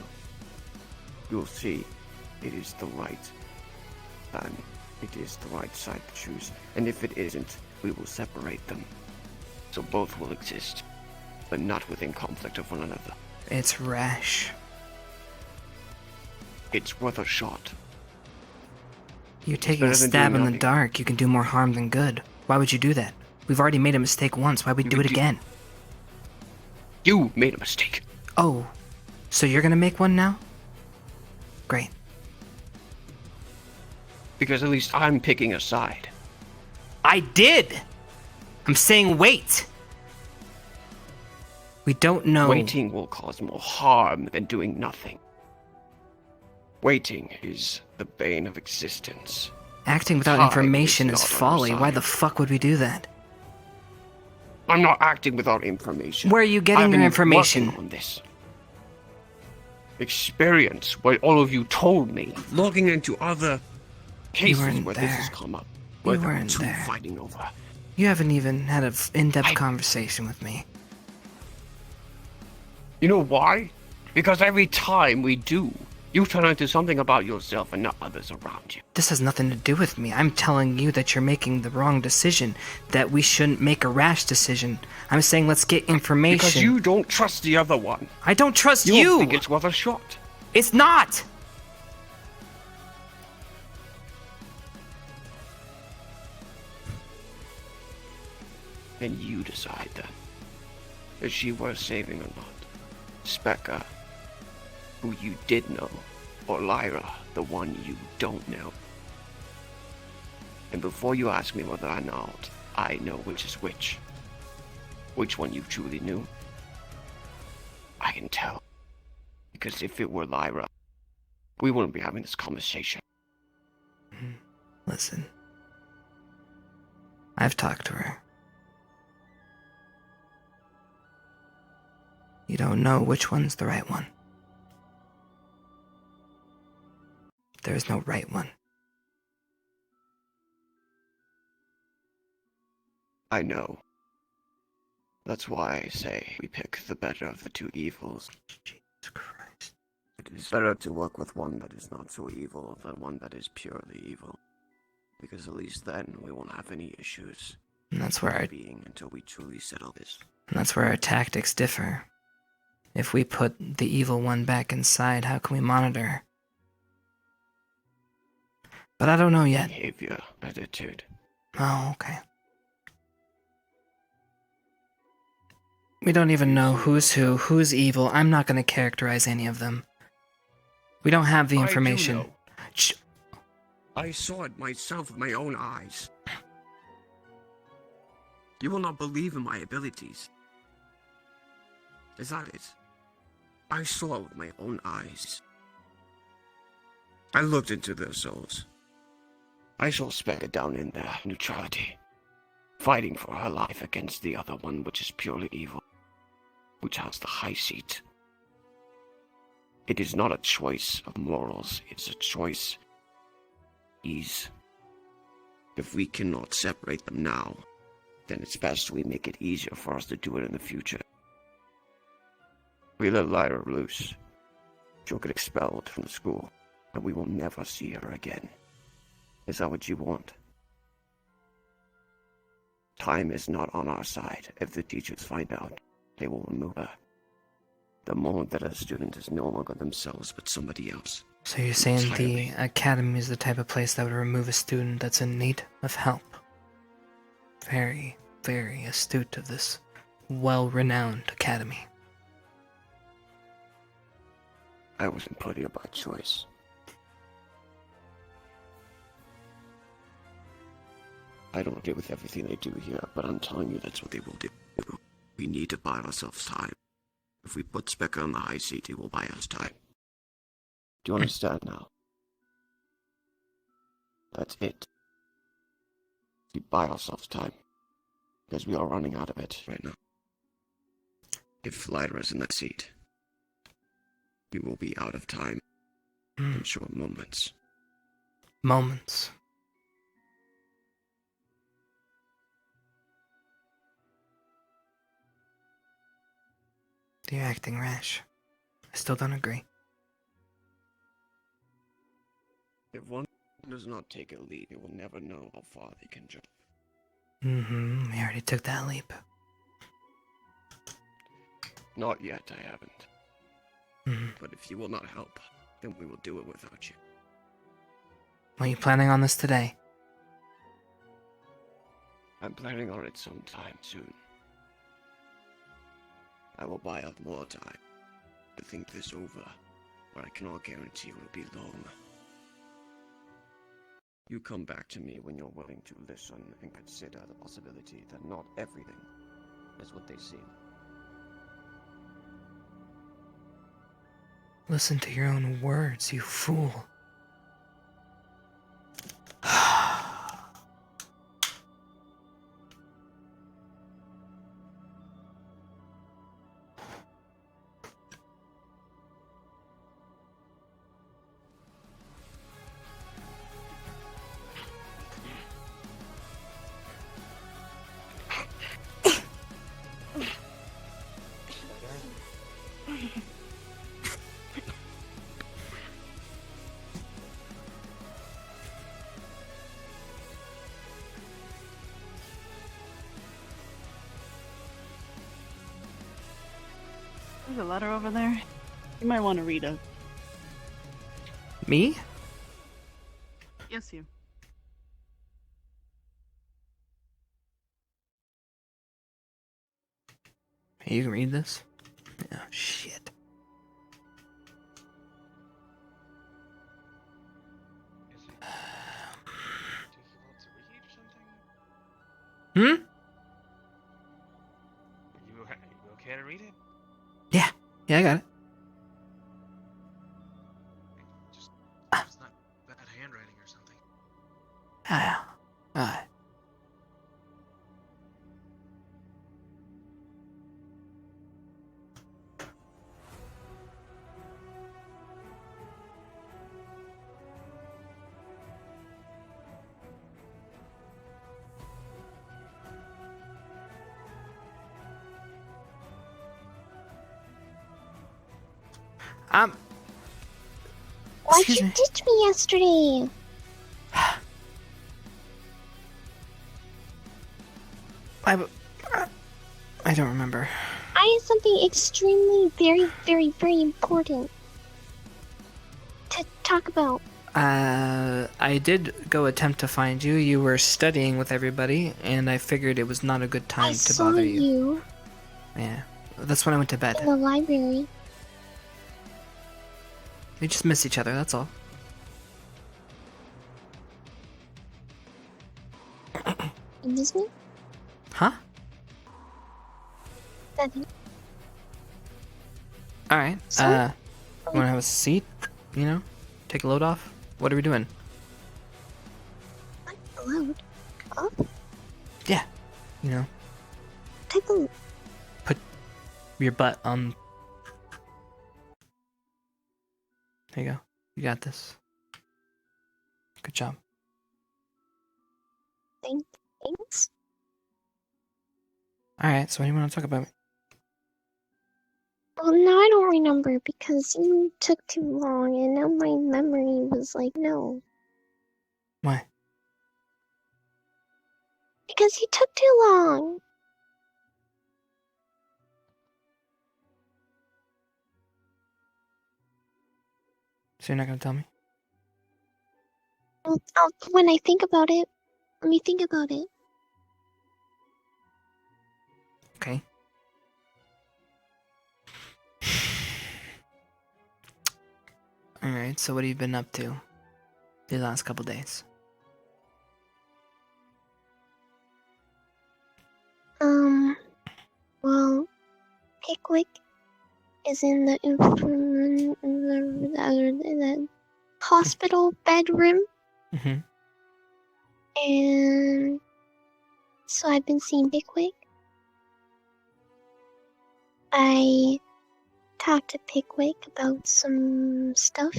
you'll see it is the right plan. It is the right side to choose. And if it isn't, we will separate them. So both will exist, but not within conflict of one another. It's rash. It's worth a shot. You're taking a better than stab doing in the nothing. dark. You can do more harm than good. Why would you do that? We've already made a mistake once. Why would we do it again? You made a mistake. Oh, so you're gonna make one now? Great. Because at least I'm picking a side. I did! I'm saying wait! We don't know. Waiting will cause more harm than doing nothing. Waiting is the bane of existence. Acting without Time information is not on our folly. Why side. the fuck would we do that? I'm not acting without information. Where are you getting I've your been information? working on this. Experience what all of you told me. Logging into other cases weren't where this there. has come up. You Where there are weren't two there. fighting over. You haven't even had an in-depth conversation with me. You know why? Because every time we do, you turn into something about yourself and not others around you. This has nothing to do with me. I'm telling you that you're making the wrong decision, that we shouldn't make a rash decision. I'm saying let's get information. Because you don't trust the other one. I don't trust You you! don't think it's worth a shot. It's not! And you decide then. Is she worth saving or not? Becca, who you did know, or Lyra, the one you don't know. And before you ask me whether or not I know which is which one you truly knew, I can tell. Because if it were Lyra, we wouldn't be having this conversation. Listen. I've talked to her. You don't know which one's the right one. There is no right one. I know. That's why I say we pick the better of the two evils. Jesus Christ. It is better to work with one that is not so evil than one that is purely evil. Because at least then we won't have any issues. And that's where being until we truly settle this. our tactics differ. If we put the evil one back inside, how can we monitor her? But I don't know yet. Behavior, attitude. Oh, okay. We don't even know who's who, who's evil. I'm not going to characterize any of them. We don't have the information. I do know. I saw it myself with my own eyes. You will not believe in my abilities. Is that it? I saw it with my own eyes. I looked into their souls. I saw Becca down in their neutrality, fighting for her life against the other one, which is purely evil, which has the high seat. It is not a choice of morals, it's a choice of ease. If we cannot separate them now, then it's best we make it easier for us to do it in the future. We let Lyra loose. She'll get expelled from the school, and we will never see her again. Is that what you want? Time is not on our side. If the teachers find out, they will remove her. The moment that a student is no longer themselves but somebody else. So you're saying the academy is the type of place that would remove a student that's in need of help? Very, very astute of this well-renowned academy. I wasn't put here by choice. I don't agree with everything they do here, but I'm telling you that's what they will do. We need to buy ourselves time. If we put Becca on the high seat, it will buy us time. Do you understand now? That's it. We buy ourselves time. Because we are running out of it right now. If Lyra's in that seat, we will be out of time in short moments. Moments. You're acting rash. I still don't agree. If one does not take a leap, it will never know how far they can jump. We already took that leap. Not yet, I haven't. But if you will not help, then we will do it without you. Are you planning on this today? I'm planning on it sometime soon. I will buy out more time to think this over, but I cannot guarantee it will be long. You come back to me when you're willing to listen and consider the possibility that not everything is what they seem. Listen to your own words, you fool. There's a letter over there. You might want to read it. Me? Yes, you. Hey, you can read this? Oh, shit. Hmm? You okay to read it? Yeah, I got it. It's not bad handwriting or something. Alright. Why'd Excuse you me. ditch me yesterday? I don't remember. I had something extremely, very, very, very important to talk about. I did go attempt to find you. You were studying with everybody, and I figured it was not a good time I to saw bother you Yeah. That's when I went to bed. in the library. We just missed each other, that's all. You miss me? Huh? Nothing. Alright. Sorry? Wanna have a seat? You know? Take a load off? What are we doing? Load? Up? Yeah. You know, Take a look. put your butt on. There you go. You got this. Good job. Thanks. Alright, so what do you want to talk about? Well, now I don't remember because you took too long and now my memory was like, no. Why? Because you took too long. So you're not gonna tell me? Well, when I think about it, let me think about it. Okay. Alright, so what have you been up to the last couple days? Well, Pickwick is in the hospital bedroom, Mm-hmm. and so I've been seeing Pickwick. I talked to Pickwick about some stuff.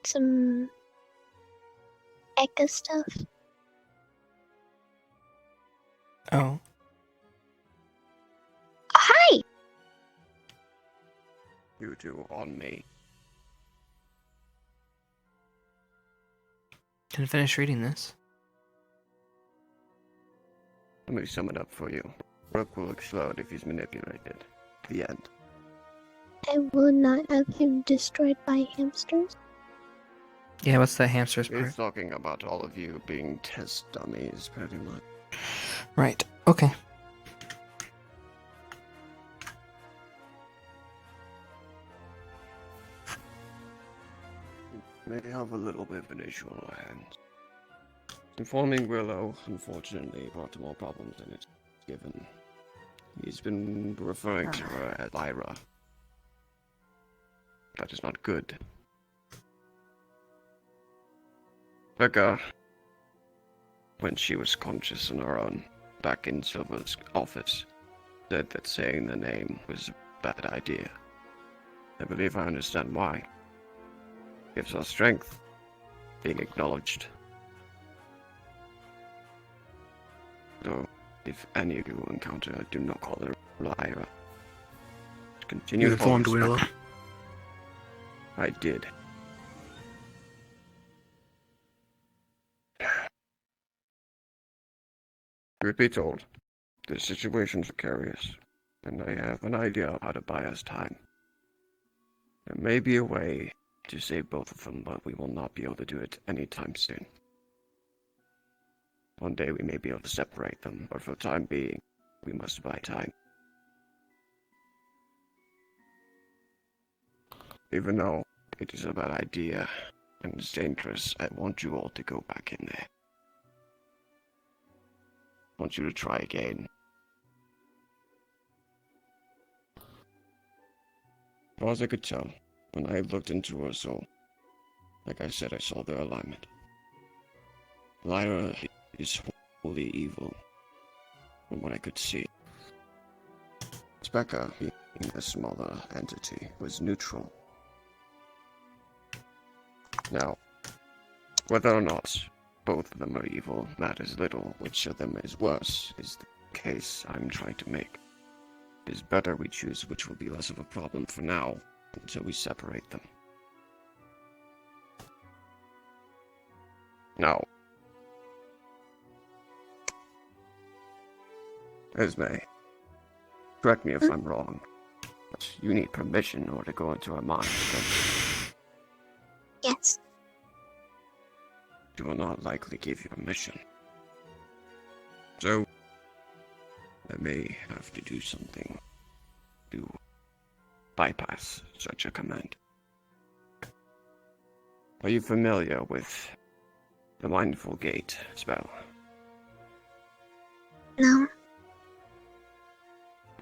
Some Becca stuff. Oh. Hi! You two on me. Can I finish reading this? Let me sum it up for you. Brooke will explode if he's manipulated. The end. I will not have him destroyed by hamsters. Yeah, what's the hamsters He's part? talking about all of you being test dummies, pretty much. Right. Okay. May have a little bit of an issue on our hands. Informing Willow, unfortunately, brought more problems than it's given. He's been referring to her as Lyra. That is not good. Becca, when she was conscious on her own, back in Silver's office, said that saying the name was a bad idea. I believe I understand why. Gives us strength, being acknowledged. So, if any of you encounter her, do not call her Lyra. Continue You informed forward, Willow? Becca. I did. Truth be told, this situation's precarious, and I have an idea of how to buy us time. There may be a way to save both of them, but we will not be able to do it anytime soon. One day we may be able to separate them, but for the time being, we must buy time. Even though it is a bad idea and it's dangerous, I want you all to go back in there. I want you to try again. As far as I could tell, when I looked into her soul, like I said, I saw their alignment. Lyra is wholly evil, from what I could see. Becca, being the smaller entity, was neutral. Now, whether or not both of them are evil matters little. Which of them is worse is the case I'm trying to make. It is better we choose which will be less of a problem for now, until we separate them. Now, Esme, correct me if I'm wrong, but you need permission in order to go into our minds, don't you? Yes. She will not likely give you permission. So, I may have to do something to bypass such a command. Are you familiar with the Mindful Gate spell? No.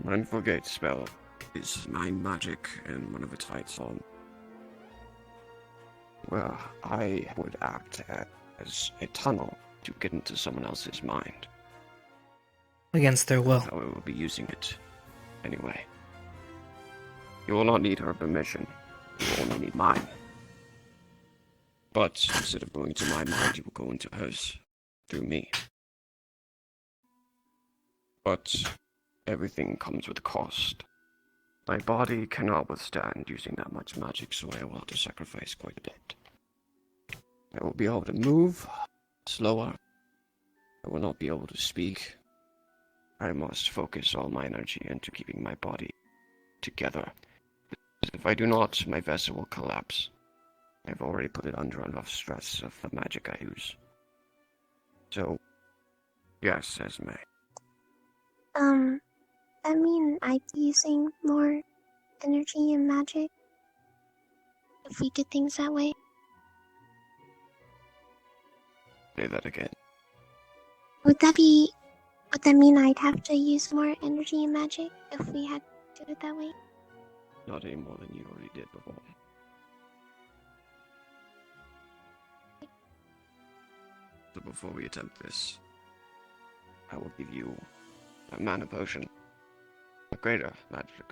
Mindful Gate spell is mind magic, and one of its heights on. Well, I would act as a tunnel to get into someone else's mind. Against their will. That's how I will be using it. Anyway. You will not need her permission. You will only need mine. But instead of going to my mind, you will go into hers. Through me. But everything comes with a cost. My body cannot withstand using that much magic, so I will have to sacrifice quite a bit. I will be able to move slower. I will not be able to speak. I must focus all my energy into keeping my body together. If I do not, my vessel will collapse. I've already put it under enough stress of the magic I use. So, yes, Esme. I mean, I'd be using more energy and magic if we did things that way. Say that again. Would that mean I'd have to use more energy and magic if we had to do it that way? Not any more than you already did before. So before we attempt this, I will give you a mana potion. A greater magic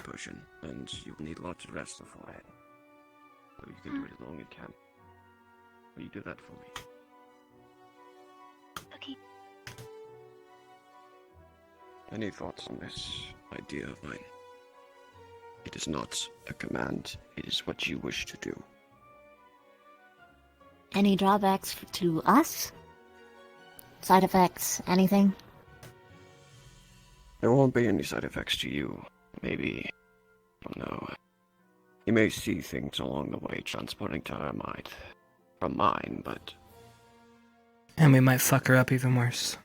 potion, and you will need lots of rest beforehand. So you can do it as long as you can. Will you do that for me? Okay. Any thoughts on this idea of mine? It is not a command, it is what you wish to do. Any drawbacks to us? Side effects? Anything? There won't be any side effects to you. Maybe, I don't know. You may see things along the way transporting to her mind from mine, but And we might fuck her up even worse.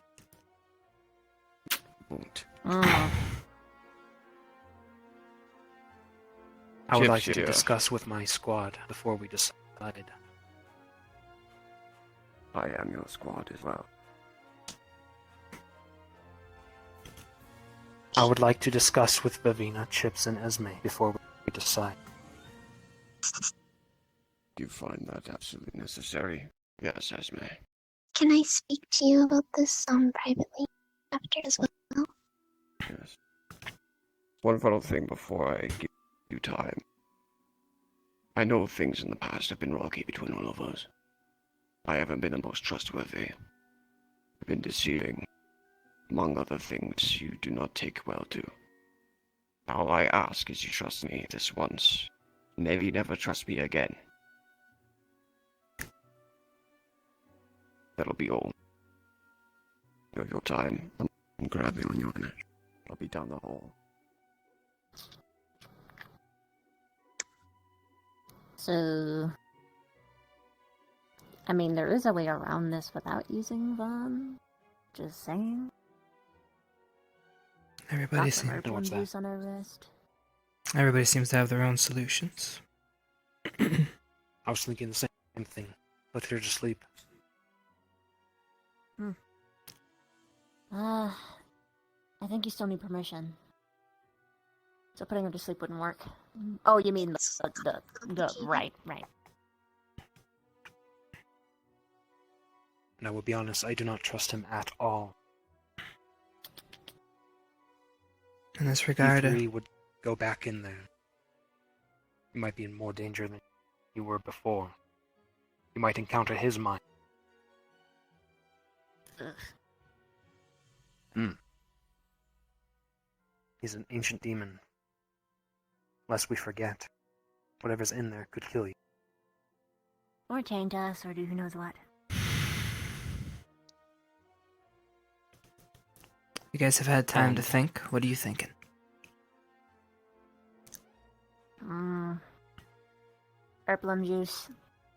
won't. I would Chipz like to here. discuss with my squad before we decide. I am your squad as well. I would like to discuss with Vivina, Chipz, and Esme before we decide. you find that absolutely necessary, yes, Esme. Can I speak to you about this privately after as well? Yes. One final thing before I give you time. I know things in the past have been rocky between all of us. I haven't been the most trustworthy. I've been deceiving. Among other things you do not take well to. All I ask is you trust me this once. Maybe never trust me again. That'll be all. You have your time. I'm grabbing on your neck. I'll be down the hall. So, I mean, there is a way around this without using Vaughn. Just saying. Everybody Got the seems merchant juice on her wrist. Everybody seems to have their own solutions. I was thinking the same thing. Put her to sleep. I think you still need permission. So putting her to sleep wouldn't work. Oh, you mean the right. And I will be honest, I do not trust him at all. In this regard, You three would go back in there. You might be in more danger than you were before. You might encounter his mind. He's an ancient demon. Lest we forget, whatever's in there could kill you. Or taint us, or do who knows what. you guys have had time to think. What are you thinking? Herblum juice.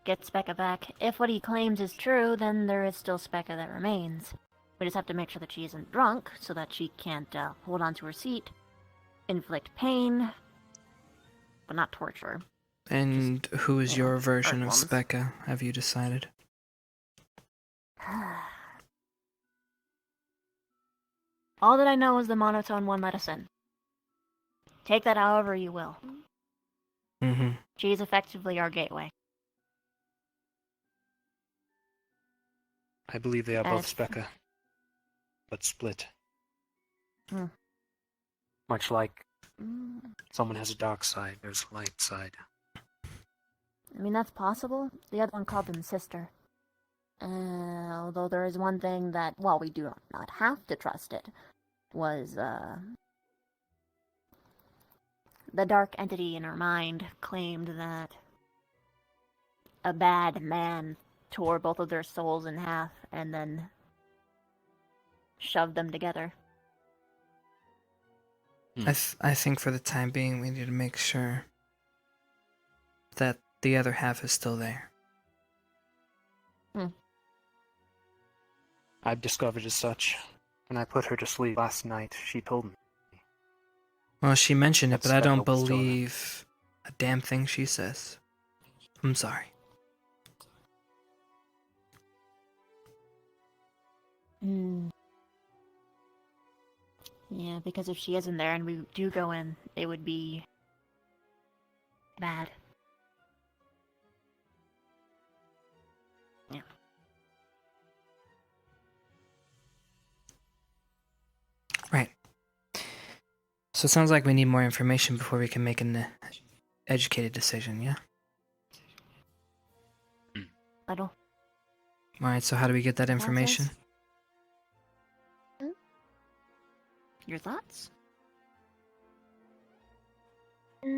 Get Becca back. If what he claims is true, then there is still Becca that remains. We just have to make sure that she isn't drunk, so that she can't hold on to her seat, inflict pain, but not torture. And who is your version of Earthworms. Becca, have you decided? All that I know is the monotone one medicine. Take that however you will. Mm-hmm. She's effectively our gateway. I believe they are both As- Becca, but split. Hmm. Much like someone has a dark side, there's a light side. I mean, that's possible. The other one called them sister. Although there is one thing that, while we do not have to trust it, was, the dark entity in her mind claimed that a bad man tore both of their souls in half and then shoved them together. I think for the time being we need to make sure that the other half is still there. I've discovered as such. When I put her to sleep last night, she told me. Well, she mentioned it, That but I don't Becca was still there. believe a damn thing she says. I'm sorry. Yeah, because if she isn't there and we do go in, it would be bad. Yeah. Right. So it sounds like we need more information before we can make an educated decision, yeah? Little. Alright, so how do we get that information? Your thoughts? I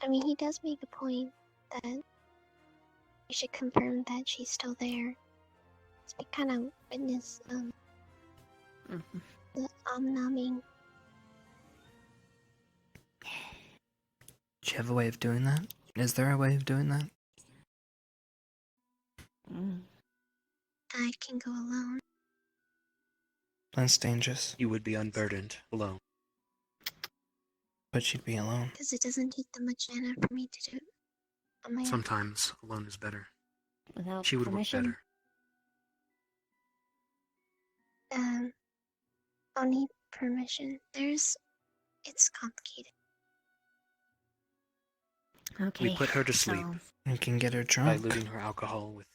mean, he does make a point that we should confirm that she's still there. So we kind of witness the numbing. Do you have a way of doing that? Is there a way of doing that? I can go alone. That's dangerous. You would be unburdened, alone. But she'd be alone. Because it doesn't take that much mana for me to do it on my own. Sometimes alone is better. Without She would permission? work better. I'll need permission. It's complicated. Okay. We put her to sleep so- We can get her by drunk. diluting her alcohol with.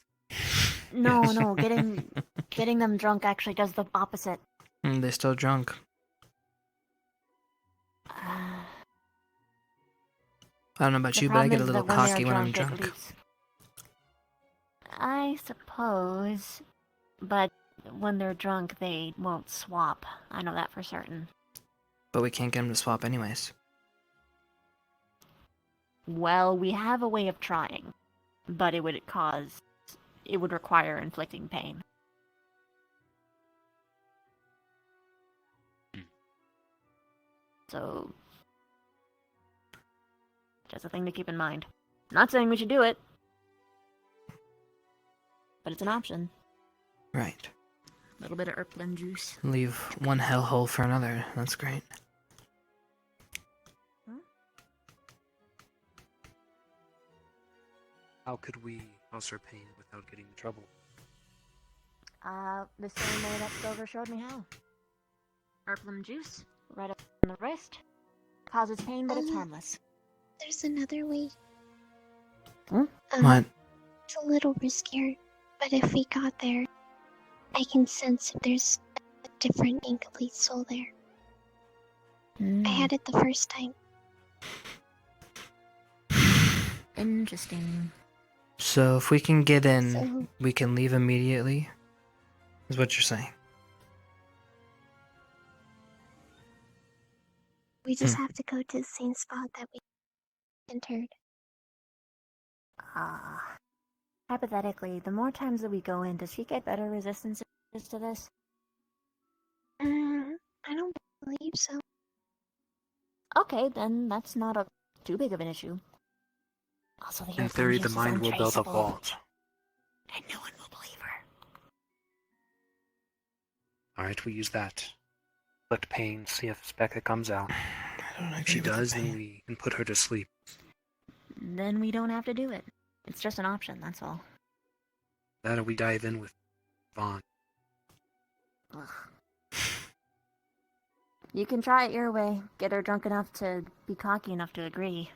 No, getting them drunk actually does the opposite. They're still drunk. I don't know about The you, but I problem get a is little that when they're cocky when I'm it drunk. leads- I suppose, but when they're drunk, they won't swap. I know that for certain. But we can't get them to swap anyways. Well, we have a way of trying, but it would require inflicting pain. So, just a thing to keep in mind. Not saying we should do it, but it's an option. Right. A little bit of Erplin juice. Leave one hellhole for another. That's great. How could we cause her pain without getting in trouble? The same way that Silver showed me how. Erplin juice, right up on the wrist. Causes pain, but it's harmless. There's another way. What? It's a little riskier, but if we got there, I can sense if there's a different incomplete soul there. I had it the first time. Interesting. So if we can get in, So- we can leave immediately? Is what you're saying? We just have to go to the same spot that we entered. Hypothetically, the more times that we go in, does she get better resistances to this? I don't believe so. Okay, then that's not too big of an issue. Also, the In Erplin theory, the juice is mind will build up untraceable, walls. and no one will believe her. Alright, we use that. Inflict pain, see if Becca comes out. If she does, then we can put her to sleep. Then we don't have to do it. It's just an option, that's all. That or we dive in with Vaughn. Ugh. You can try it your way. Get her drunk enough to be cocky enough to agree.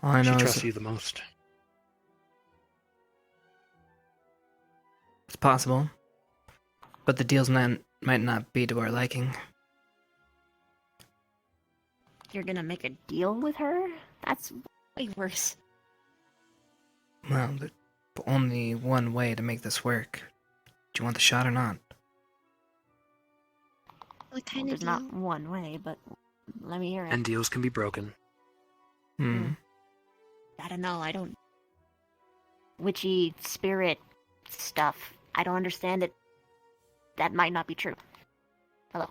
All I She know trusts is you the most. it's possible, but the deals might not be to our liking. You're gonna make a deal with her? That's way worse. Well, there's only one way to make this work. Do you want the shot or not? What kind There's of not one way, but let me hear it. And deals can be broken. I don't know, I don't... Witchy spirit stuff. I don't understand it. That might not be true. Hello.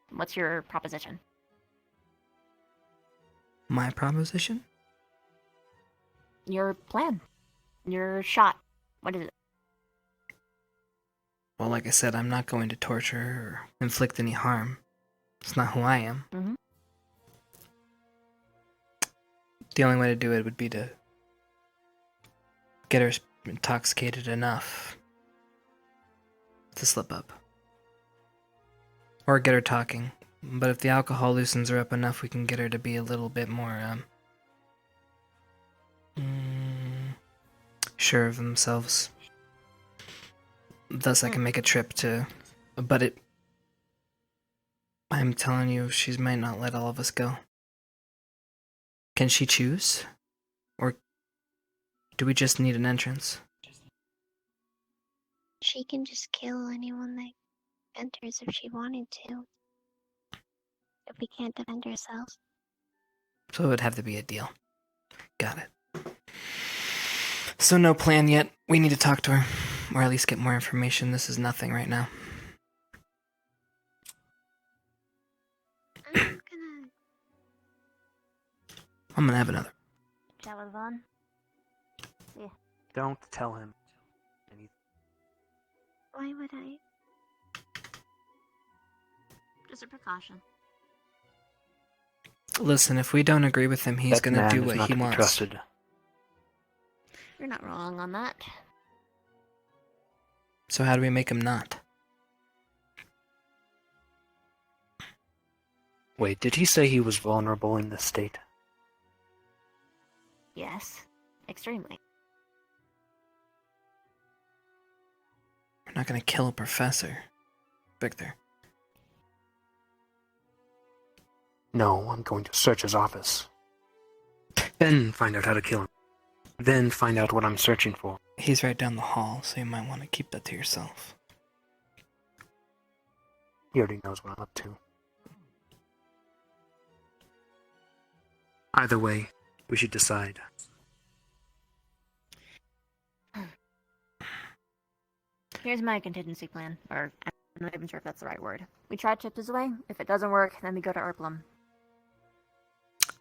What's your proposition? My proposition? Your plan. Your shot. What is it? Well, like I said, I'm not going to torture or inflict any harm. It's not who I am. Mm-hmm. The only way to do it would be to get her intoxicated enough to slip up. Or get her talking. But if the alcohol loosens her up enough, we can get her to be a little bit more, sure of themselves. Thus, I can make a trip to... But I'm telling you, she might not let all of us go. Can she choose? Or do we just need an entrance? She can just kill anyone that enters if she wanted to. If we can't defend ourselves. So it would have to be a deal. Got it. So no plan yet. We need to talk to her. Or at least get more information. This is nothing right now. I'm gonna have another. Chat with Vaughn? Yeah. Don't tell him anything. Why would I? Just a precaution. Listen, if we don't agree with him, he's That gonna man do is what not he to be wants. trusted. You're not wrong on that. So how do we make him not? Wait, did he say he was vulnerable in this state? Yes, extremely. We're not gonna kill a professor, Victor. No, I'm going to search his office. Then find out how to kill him. Then find out what I'm searching for. He's right down the hall, so you might want to keep that to yourself. He already knows what I'm up to. Either way, we should decide. Here's my contingency plan, or I'm not even sure if that's the right word. We try Chipz' way. If it doesn't work, then we go to Erplum.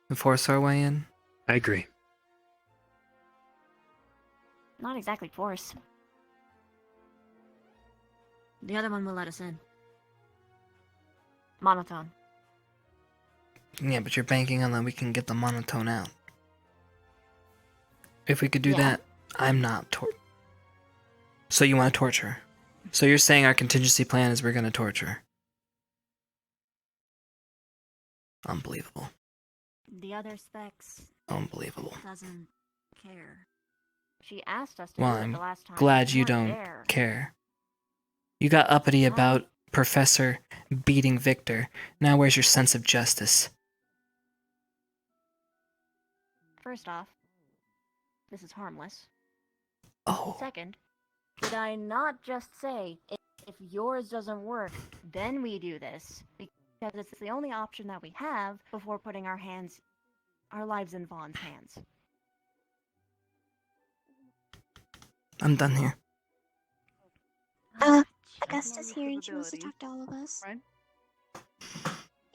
And force our way in? I agree. Not exactly force. The other one will let us in. Monotone. Yeah, but you're banking on that we can get the monotone out. If we could do Yeah. that, I'm not So you want to torture? So you're saying our contingency plan is we're gonna torture? Unbelievable. The other specs Unbelievable. doesn't care. She asked us to Well, do it I'm the last time. glad We you weren't don't there. care. You got uppity about Professor beating Victor. Now where's your sense of justice? First off, this is harmless. Oh. Second, did I not just say if yours doesn't work, then we do this? Because it's the only option that we have before putting our lives in Vaughn's hands. I'm done here. Augusta's here and she wants to talk to all of us. Right?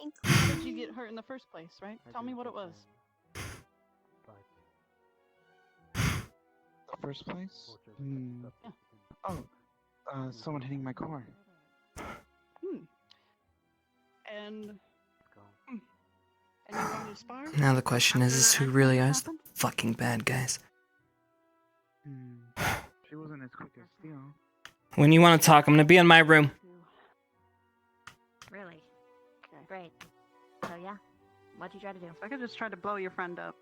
Including... How did you get hurt in the first place, right? Tell me what it was. The first place? Oh, someone hitting my car. And you're going to spar? Now the question is who really is the fucking bad guys? She wasn't as quick as Steel. When you want to talk, I'm gonna be in my room. Really? Great. So yeah, what'd you try to do? I could just try to blow your friend up.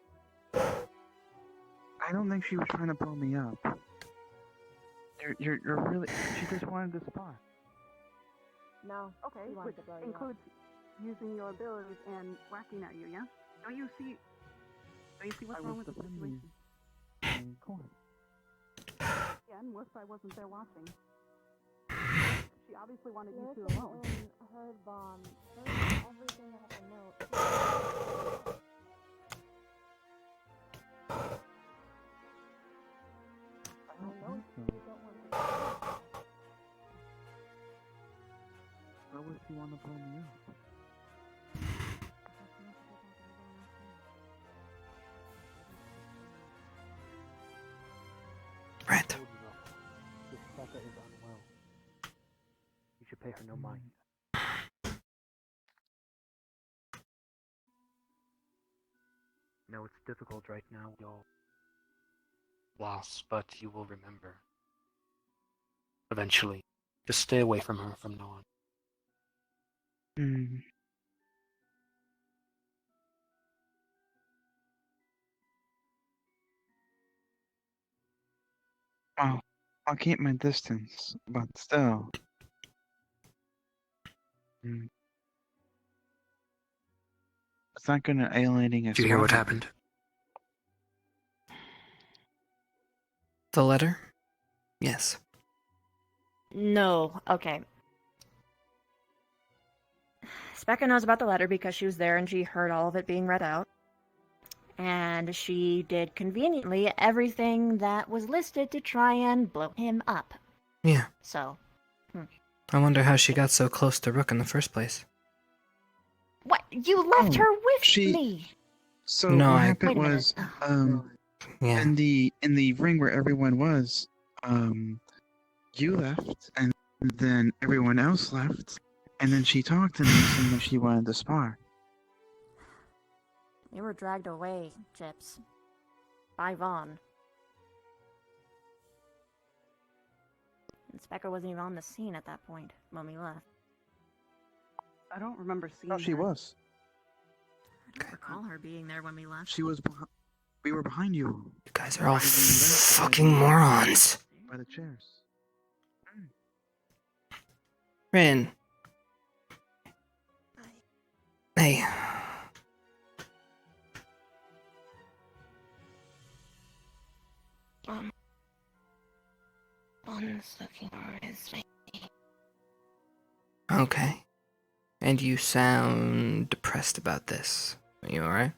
I don't think she was trying to blow me up. You're really... She just wanted to spar. No. Okay, which includes using your abilities and whacking at you, yeah? Don't you see what's wrong with the situation? Yeah, and worse, I wasn't there watching. She obviously wanted you two alone. Heard Vaughn. Heard everything I have to know. Why would she want to blow me up? Right. This Becca is unwell. You should pay her no mind. No, it's difficult right now. You'll lost, but you will remember. Eventually. Just stay away from her from now on. Oh, I'll keep my distance, but still. It's not gonna alienating us. Did you hear what happened? The letter? Yes. No, okay. Becca knows about the letter because she was there and she heard all of it being read out. And she did conveniently everything that was listed to try and blow him up. Yeah. So. I wonder how she got so close to Rook in the first place. What? You left her with me! So No, what I- happened Wait a was, Yeah. in the ring where everyone was, you left, and then everyone else left, and then she talked to me saying that she wanted to spar. They were dragged away, Chipz. By Vaughn. And Becca wasn't even on the scene at that point when we left. I don't remember seeing No, she her. was. I don't recall her being there when we left. She was We were behind you. You guys are all By the left, by fucking the- morons. By the chairs. Rin. Hey. One's looking for his lady. Okay. And you sound depressed about this. Are you alright?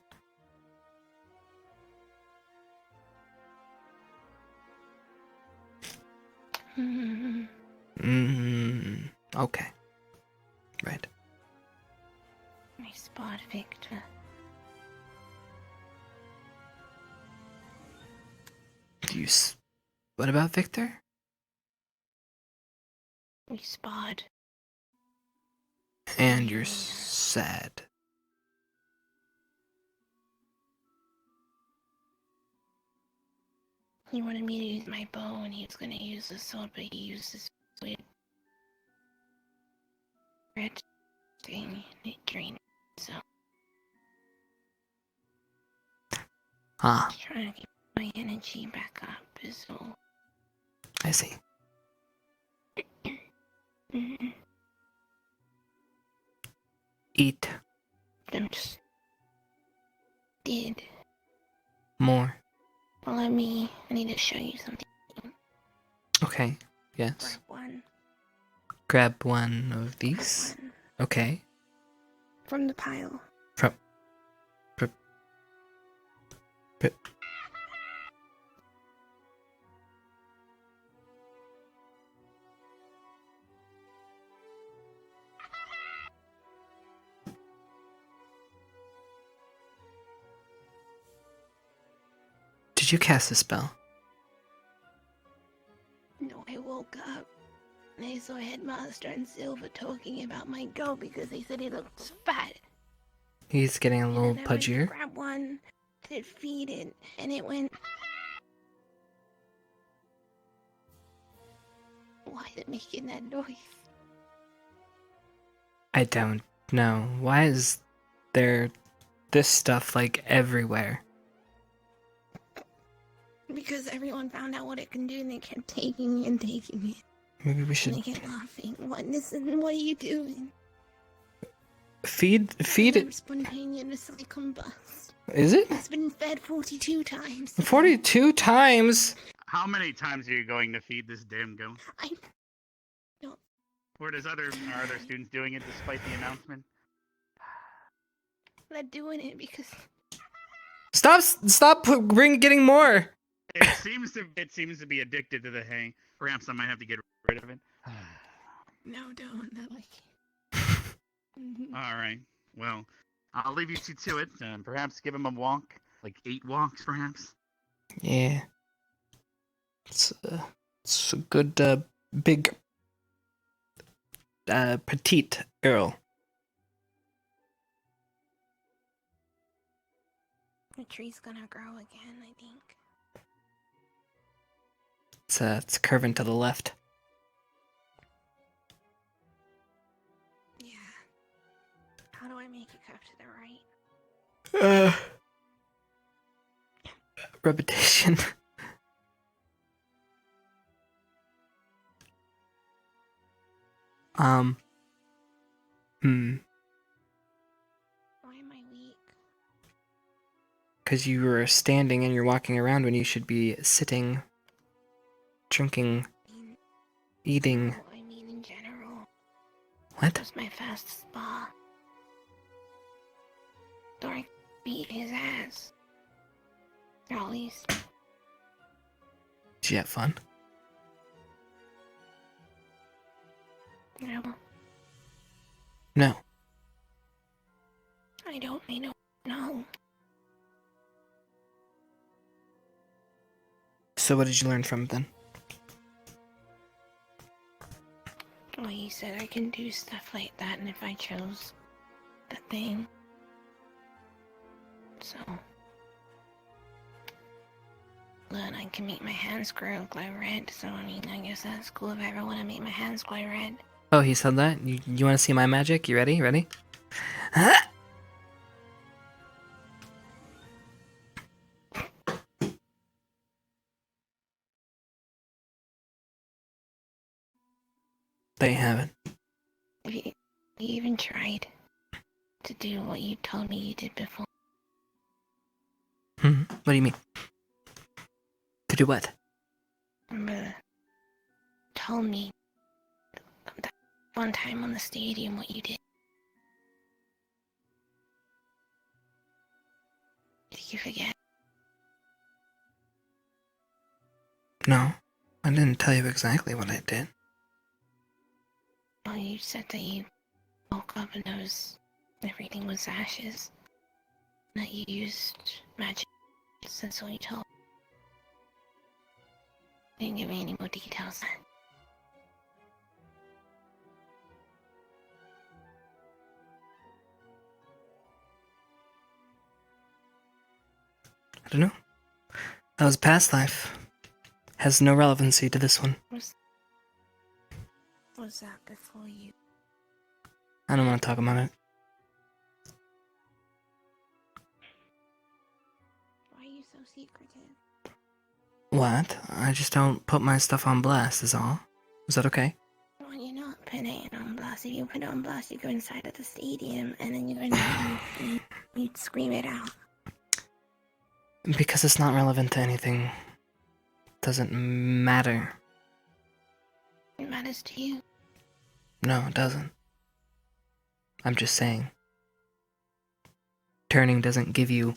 Okay. Right. I spot Victor. What about Victor? We spot. And you're sad. He wanted me to use my bow and he was gonna use the sword, but he used this weird red thing and it drained. So Ah, trying to keep my energy back up is all. I see. Eat I'm just did. more. Follow me. I need to show you something. Okay. Yes. One Grab one of these. Okay. from the pile. From. Did you cast a spell? No, I woke up and I saw Headmaster and Silver talking about my goat because they said he looked fat. He's getting a little And I went to pudgier. grab one to feed it, and it went. Why is it making that noise? I don't know. Why is there this stuff like everywhere? Because everyone found out what it can do, and they kept taking it and taking it. Maybe we And should they kept laughing. What are you doing? feed And it. I'm spontaneously combust. Is it? It's been fed 42 times. 42 times? How many times are you going to feed this damn goat? I don't. Or are other students doing it despite the announcement? I'm not doing it because Stop getting more. It seems to be addicted to the hay. Perhaps I might have to get rid of it. no, don't. Not like. All right. Well, I'll leave you two to it. Perhaps give him a walk, like 8 walks, perhaps. Yeah. It's a good big petite girl. The tree's gonna grow again, I think. It's curving to the left. Yeah. How do I make it curve to the right? Repetition. Why am I weak? Because you were standing and you're walking around when you should be sitting, drinking, eating. No, I mean in general. What? That was my fastest spa. Dork beat his ass. Or at least. Did you have fun? No. No. I don't know. So what did you learn from it then? Well, he said I can do stuff like that, and if I chose the thing. So. Learn I can make my hands glow red, so I mean, I guess that's cool if I ever want to make my hands glow red. Oh, he said that? You want to see my magic? You ready? Ready? There you have it. Have you even tried to do what you told me you did before? What do you mean? To do what? Told me that one time on the stadium what you did. Did you forget? No, I didn't tell you exactly what I did. Well, you said that you woke up and everything was ashes. That you used magic. That's all you told. Didn't give me any more details then. I don't know. That was past life. Has no relevancy to this one. Was that before you? I don't want to talk about it. Why are you so secretive? What? I just don't put my stuff on blast, is all. Is that okay? Well, you're not putting it on blast. If you put it on blast, you go inside of the stadium, and then you're gonna you'd scream it out. Because it's not relevant to anything. Doesn't matter. It matters to you. No, it doesn't. I'm just saying. Turning doesn't give you...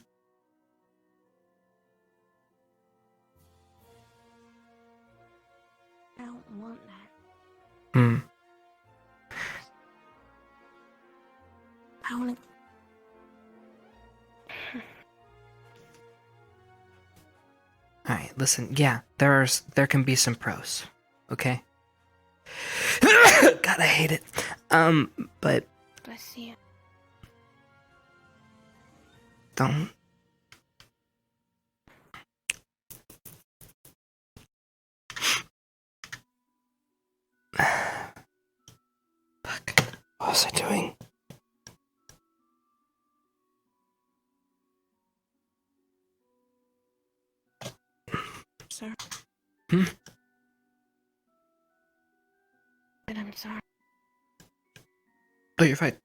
I don't want that. I wanna... Alright, listen, yeah, there can be some pros, okay? God, I hate it. But Bless you. don't... Fuck. What was I doing? Sir. But I'm sorry. Oh, you're fine.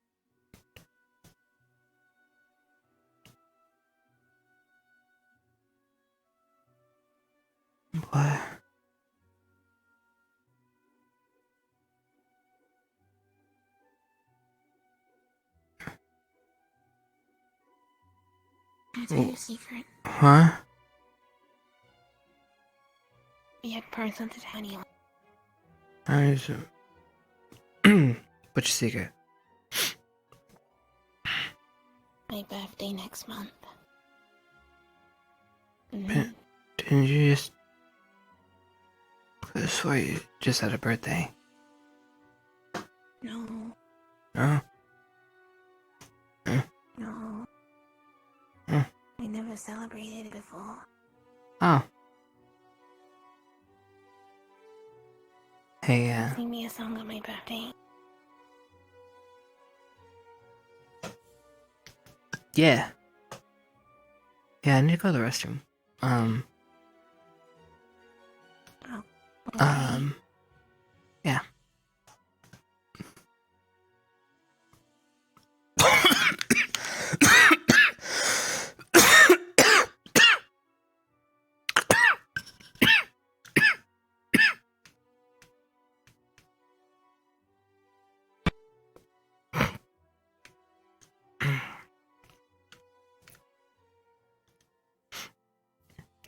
What? Can I tell you a secret? Huh? We had pearls on the tiny one. What's your secret? My birthday next month. Didn't you just... I swear you just had a birthday. No. No? No. I never celebrated it before. Oh. Hey, Sing me a song on my birthday. yeah. Yeah, I need to go to the restroom. Yeah.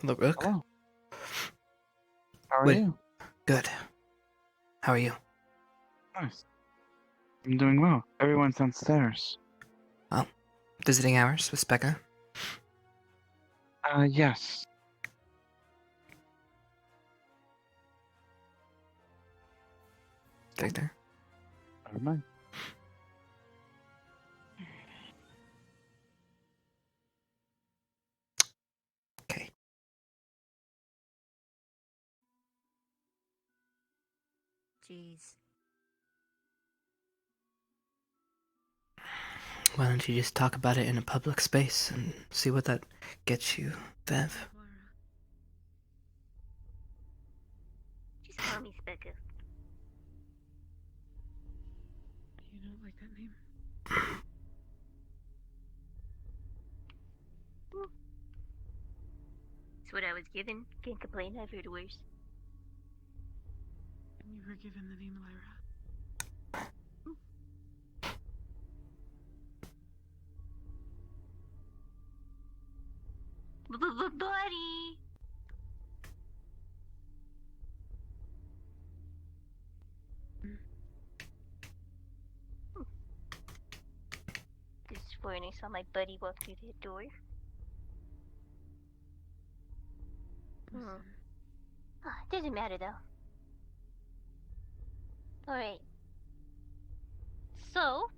Hello, Rook. Hello. How are Wait. you? Good. How are you? Nice. I'm doing well. Everyone's downstairs. Oh, visiting hours with Becca? Yes. Victor? Never mind. Okay. Jeez. Why don't you just talk about it in a public space and see what that gets you, Bev? Just call me Becca. that name. That's what I was given. Can't complain, I've heard worse. And you were given the name Lyra. Buddy! This morning I saw my buddy walk through that door. Doesn't matter though. Alright. So,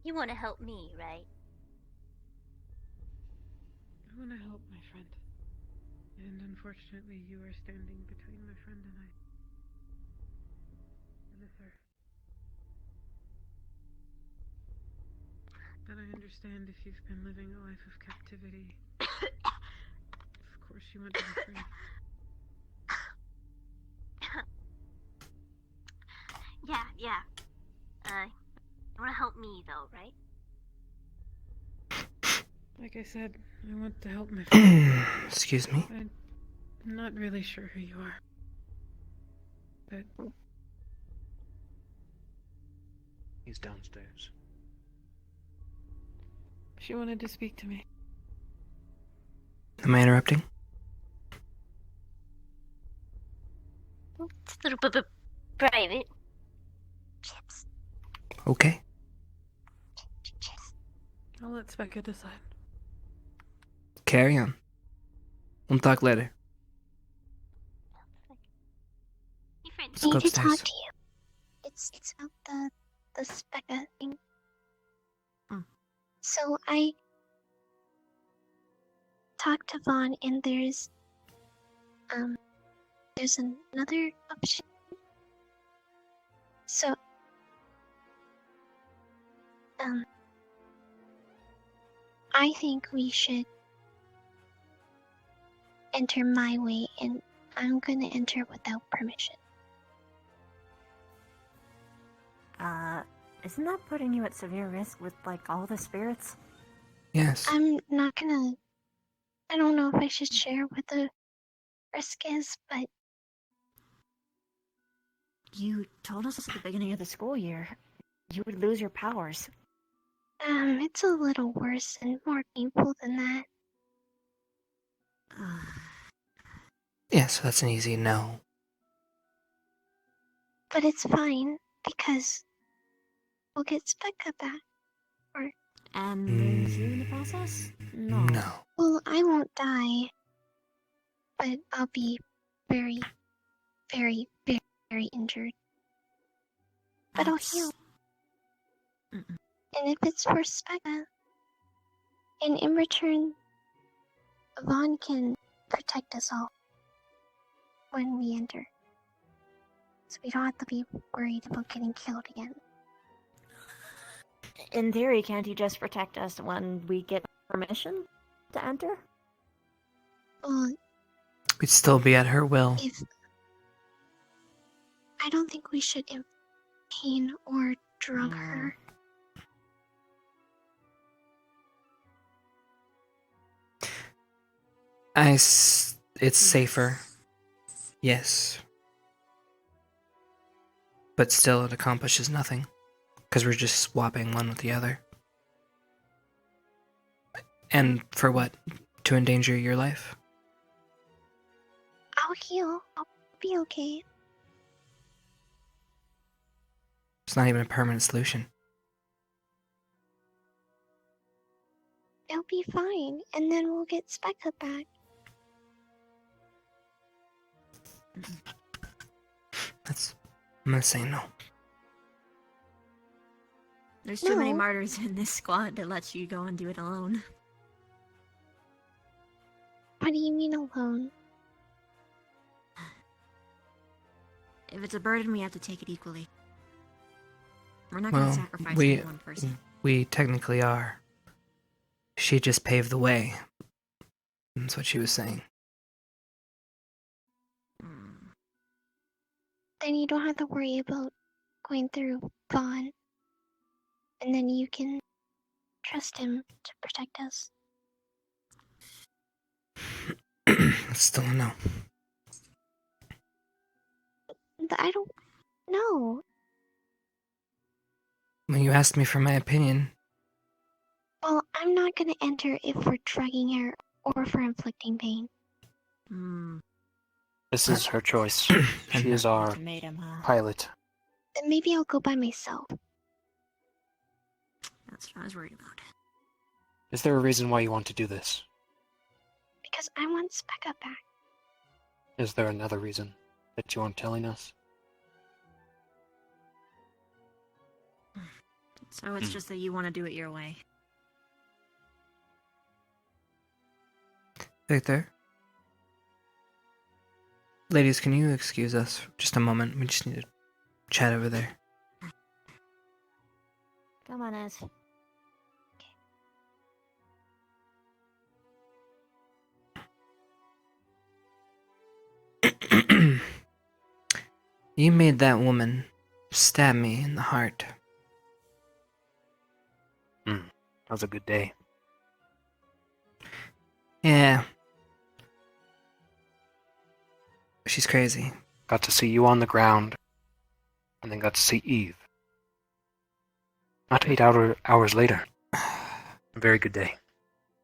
you want to help me, right? I want to help my friend. And unfortunately, you are standing between my friend and I. With her. But I understand if you've been living a life of captivity. Of course you want to be free. Yeah. You want to help me though, right? Like I said, I want to help my friend. Excuse me? I'm not really sure who you are. But He's downstairs. she wanted to speak to me. Am I interrupting? It's a little bit private. Chipz. Okay. I'll let Becca decide. Carry on. We'll talk later. Let's I go need to upstairs. talk to you. It's about the Specca thing. So I talked to Vaughn, and there's another option. So I think we should enter my way, and I'm gonna enter without permission. Isn't that putting you at severe risk with, like, all the spirits? Yes. I'm not gonna. I don't know if I should share what the risk is, but You told us at the beginning of the school year you would lose your powers. it's a little worse and more painful than that. Yeah, so that's an easy no. But it's fine, because we'll get Specca back. And lose you in the process? No. Well, I won't die, but I'll be very, very, very, very injured. But I'll heal. And if it's for Specca, and in return, Vaughn can protect us all when we enter. So we don't have to be worried about getting killed again. In theory, can't he just protect us when we get permission to enter? Well, We'd still be at her will. I don't think we should pain or drug her. It's safer. Yes. But still, it accomplishes nothing. Because we're just swapping one with the other. And for what? To endanger your life? I'll heal. I'll be okay. It's not even a permanent solution. It'll be fine, and then we'll get Specca back. I'm gonna say no. There's too many martyrs in this squad that lets you go and do it alone. What do you mean alone? If it's a burden, we have to take it equally. We're not gonna Well, sacrifice we any one person. we technically are. She just paved the way. That's what she was saying. Then you don't have to worry about going through Vaughn. And then you can trust him to protect us. It's still a no. I don't know. When you asked me for my opinion, Well, I'm not gonna enter if we're drugging her or for inflicting pain. This is her choice. She is our Ultimatum, huh? pilot. Then maybe I'll go by myself. That's what I was worried about. Is there a reason why you want to do this? Because I want Becca back. Is there another reason that you aren't telling us? So it's just that you want to do it your way. Victor? Ladies, can you excuse us for just a moment? We just need to chat over there. Come on, Ez. You made that woman stab me in the heart. That was a good day. Yeah. She's crazy. Got to see you on the ground, and then got to see Eve. Not 8 hours later. A very good day.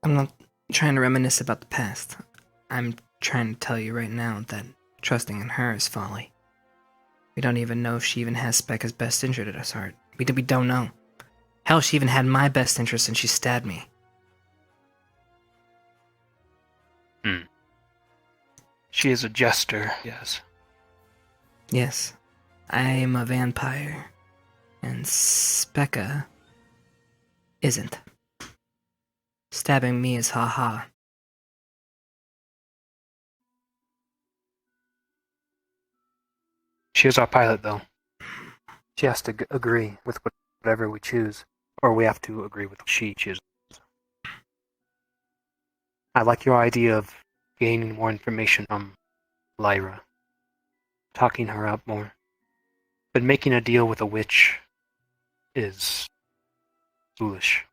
I'm not trying to reminisce about the past. I'm trying to tell you right now that trusting in her is folly. We don't even know if she even has Becca's best interest at her heart. We don't know. Hell, she even had my best interest and she stabbed me. She is a jester, yes. Yes, I am a vampire. And Becca isn't. Stabbing me is ha-ha. She is our pilot, though. She has to agree with whatever we choose, or we have to agree with what she chooses. I like your idea of gaining more information from Lyra, talking her up more. But making a deal with a witch is foolish.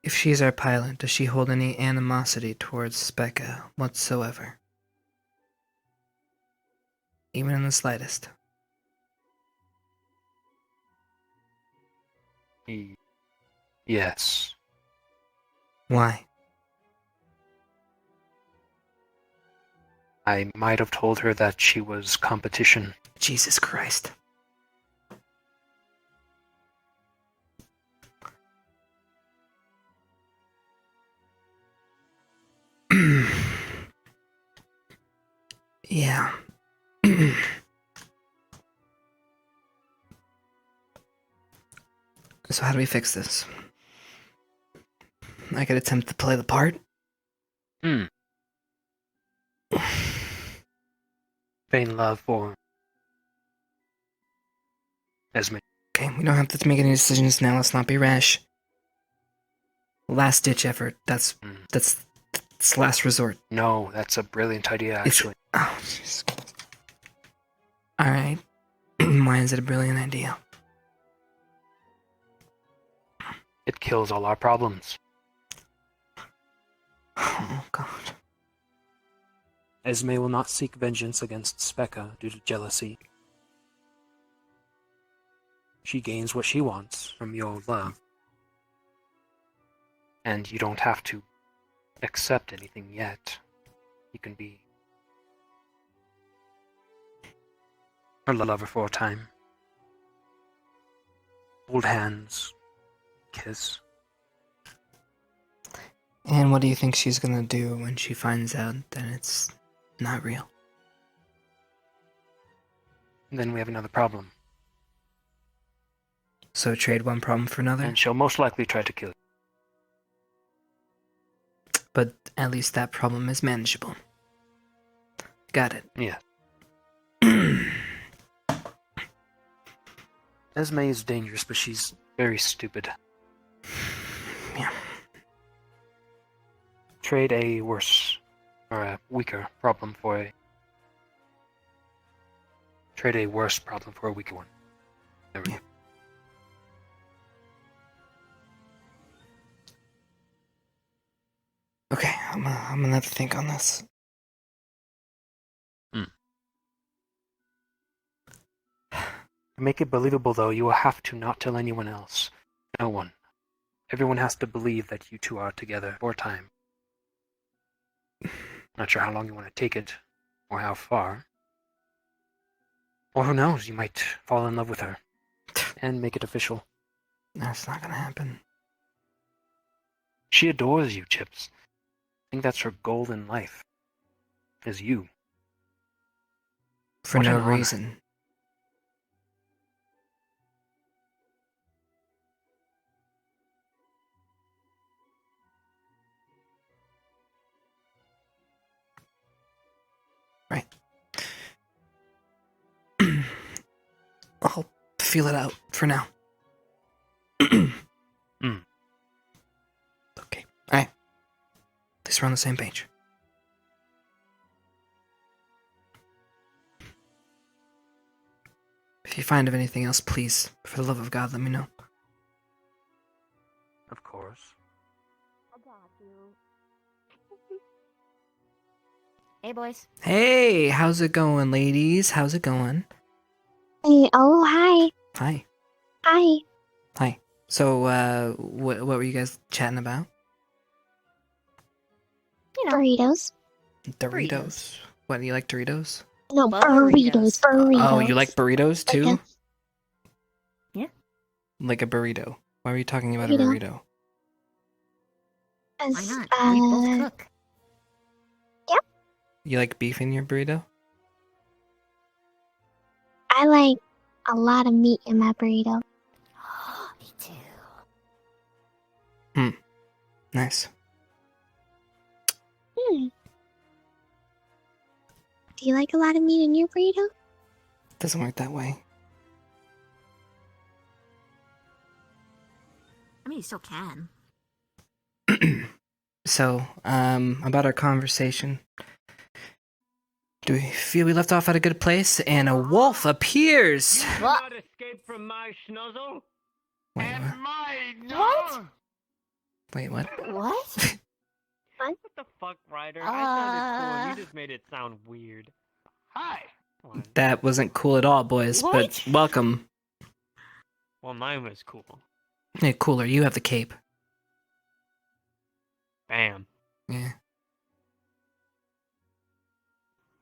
If she's our pilot, does she hold any animosity towards Becca whatsoever? Even in the slightest? Yes. Why? I might have told her that she was competition. Jesus Christ. Yeah. So how do we fix this? I could attempt to play the part? Feign love for Esme. Okay, we don't have to make any decisions now. Let's not be rash. Last ditch effort. That's last resort. No, that's a brilliant idea, actually. Oh, jeez. Alright. Why is it a brilliant idea? It kills all our problems. Oh, God. Esme will not seek vengeance against Becca due to jealousy. She gains what she wants from your love. And you don't have to accept anything yet. You can be her lover for a time. Hold hands. Kiss. And what do you think she's gonna do when she finds out that it's not real? And then we have another problem. So trade one problem for another? And she'll most likely try to kill you. But at least that problem is manageable. Got it. Yeah. Esme is dangerous, but she's very stupid. Yeah. Trade a worse or a weaker problem for trade a worse problem for a weaker one. There we go. Okay, I'm gonna have to think on this. To make it believable, though, you will have to not tell anyone else. No one. Everyone has to believe that you two are together for a time. Not sure how long you want to take it, or how far. Or who knows, you might fall in love with her and make it official. That's not gonna happen. She adores you, Chipz. I think that's her goal in life. Is you. For What no an honor. reason. Right. I'll feel it out for now. Okay. Alright. At least we're on the same page. If you find of anything else, please, for the love of God, let me know. Of course. Hey, boys. Hey, how's it going, ladies? How's it going? Hey, oh, hi. Hi. Hi. Hi. So, what were you guys chatting about? You know. Burritos. Doritos. What, do you like Doritos? No, burritos. Oh, you like burritos too? Yeah. Like a burrito. Why were you talking about Burrito. a burrito? Why not? We both cook. You like beef in your burrito? I like a lot of meat in my burrito. Me too. Nice. Do you like a lot of meat in your burrito? Doesn't work that way. I mean, you still can. So, about our conversation. Do we feel we left off at a good place? And a wolf appears! What? Not escape from my schnuzzle? Wait, And what? What? Wait, what? What? What the fuck, Ryder? I sounded cool and you just made it sound weird. Hi! That wasn't cool at all, boys, What? but welcome. Well, mine was cool. Hey, cooler, you have the cape. Bam. Yeah.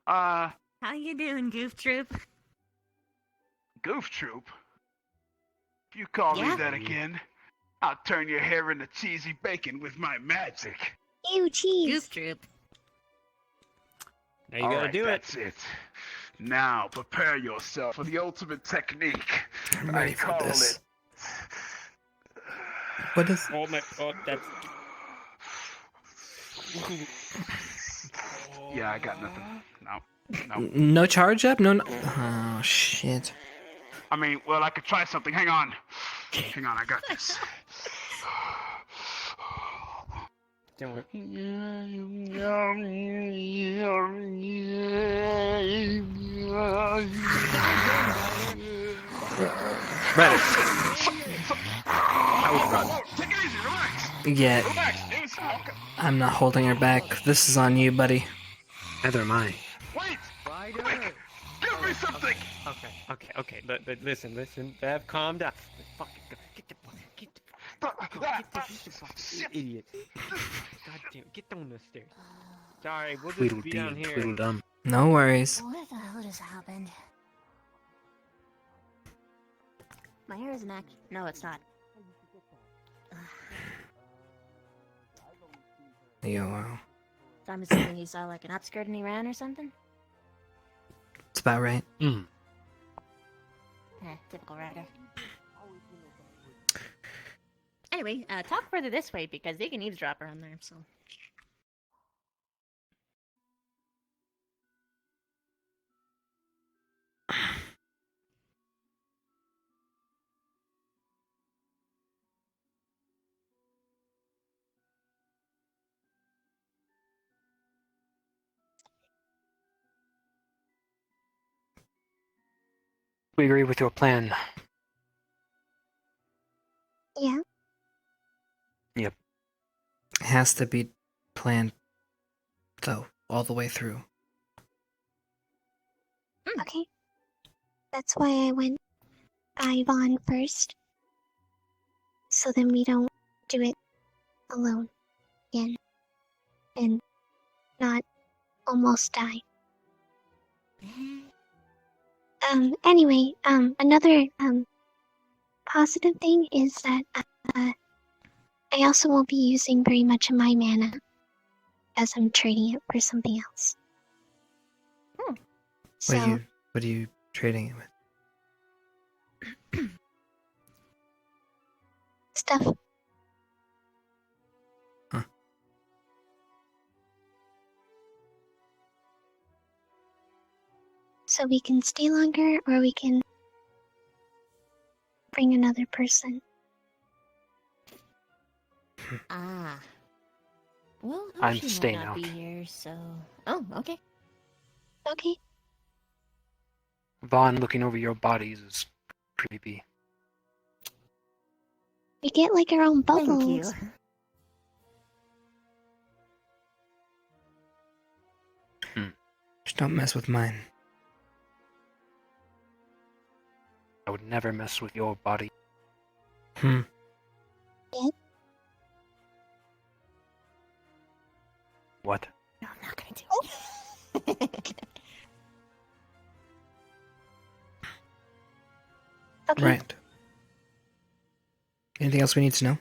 How you doing, Goof Troop? Goof Troop? If you call Yeah? me that again, I'll turn your hair into cheesy bacon with my magic. Ew, cheese. Goof Troop. Now you gotta do it. That's it. Now prepare yourself for the ultimate technique. I'm ready I for call this. it. What is... Oh my, oh, that's... Yeah, I got nothing. No. No charge up? No. Oh, shit. I mean, well, I could try something. Hang on. Hang on, I got this. Don't worry. Right. That was run. Take it easy, relax. Yeah. Relax, dude. Okay. I'm not holding her back. This is on you, buddy. Neither am I. Wait! Ryder! Quick! Give me something! Okay. Listen. Bev, calm down. Fuck it. Get the fuck, idiot. God damn, get down the stairs. Sorry, we'll just be down Tweedledee, here. Tweedledum. No worries. What the hell just happened? My hair is neck. No, it's not. Yo, wow. So I'm assuming he saw like an upskirt and he ran or something? It's about right. Typical Ryder. Anyway, talk further this way because they can eavesdrop around there, so. We agree with your plan. Yeah. Yep. It has to be planned, though, all the way through. Okay. That's why I went by Vaughn first. So then we don't do it alone again. And not almost die. Anyway, another, positive thing is that, I also won't be using very much of my mana as I'm trading it for something else. So, What are you trading it with? stuff. Huh. So we can stay longer, or we can bring another person. Ah. Well, I'm Hoshi might staying not out. be here, so... Oh, okay. Okay. Vaughn looking over your bodies is creepy. We get like our own bubbles. Thank you. Just don't mess with mine. I would never mess with your body. Hmm. Yeah. What? No, I'm not gonna do it. Okay. Right. Anything else we need to know?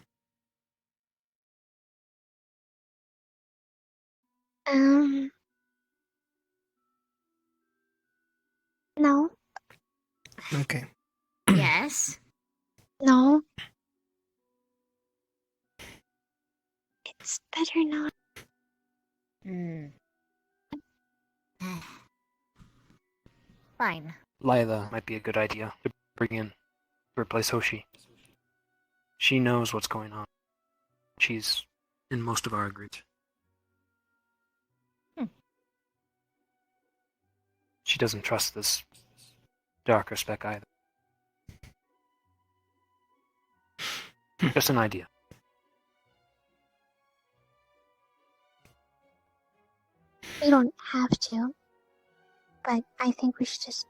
No. Okay. Yes? No. It's better not. Fine. Lila might be a good idea to bring in to replace Hoshi. She knows what's going on. She's in most of our agreements. She doesn't trust this darker spec either. Just an idea. We don't have to. But I think we should just.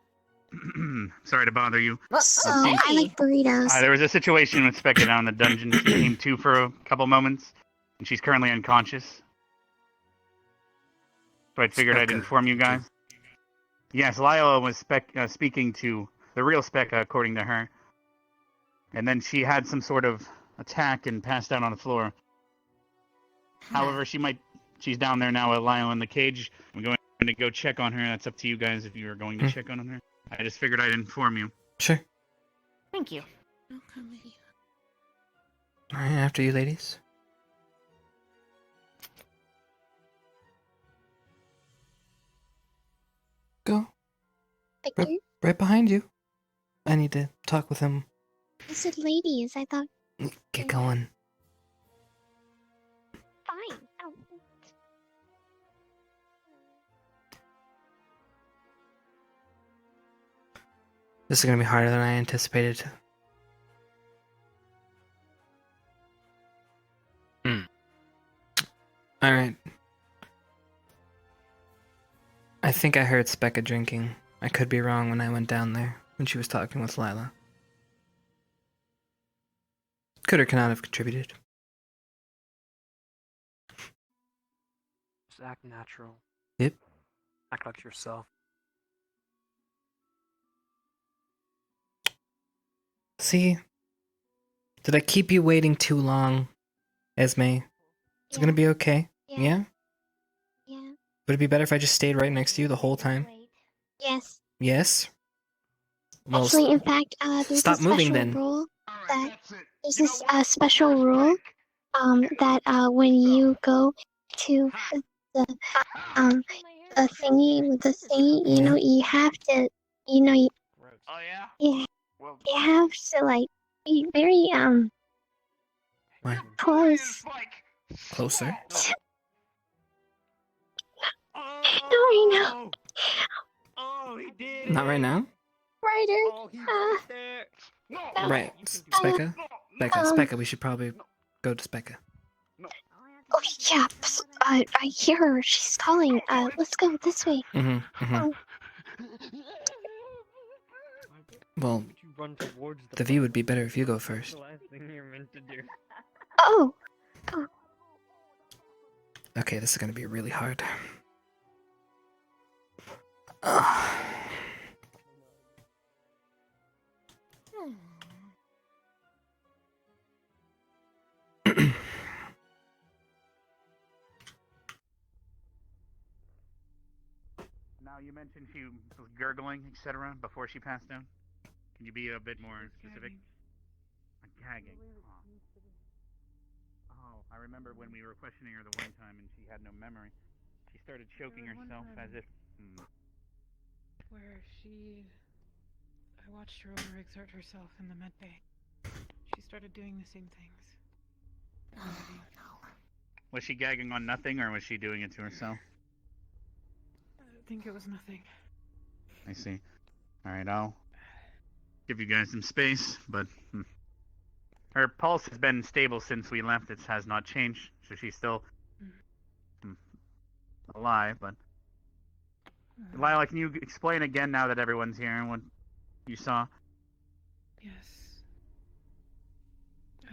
Sorry to bother you. So, I like burritos. There was a situation with Becca down in the dungeon. She came to for a couple moments, and she's currently unconscious. So I figured I'd inform you guys. Yes, Lila was speaking to the real Specca, according to her. And then she had some sort of attack and passed out on the floor. However, she's down there now with Lila in the cage. I'm going to go check on her. That's up to you guys if you are going to check on her. I just figured I'd inform you. Sure. Thank you. Alright, after you, ladies. Go. Right behind you. I need to talk with him. I said ladies. I thought. Get going. Fine. Oh. This is gonna be harder than I anticipated. Alright. I think I heard Specca drinking. I could be wrong when I went down there, when she was talking with Lila. Could or cannot have contributed. Just act natural. Yep. Act like yourself. See? Did I keep you waiting too long, Esme? It's gonna be okay. Yeah? Yeah. Would it be better if I just stayed right next to you the whole time? Yes. Yes? Well, Actually, in fact, there's stop a special moving then. rule that there's this special rule that when you go to the thingy with the thingy, you know, you have to, you know, you have to like be very What? close. Closer? Not right now. Not right now? Right harder. Oh, he's right there. No. Right, Becca? Becca, Specca, we should probably go to Specca. Oh yeah, I hear her. She's calling. Let's go this way. Well, You run towards the view would be better if you go first. the last thing you're meant to do. Oh. Okay, this is gonna be really hard. Now, you mentioned she was gurgling, etc., before she passed out. Can you be a bit more specific? Gagging. Oh, I remember when we were questioning her the one time and she had no memory. She started choking herself as if... Where I watched her overexert herself in the med bay. She started doing the same things. Was she gagging on nothing, or was she doing it to herself? I think it was nothing. I see. Alright, I'll give you guys some space, but... Her pulse has been stable since we left. It has not changed, so she's still alive, but... Lila, can you explain again now that everyone's here what you saw? Yes.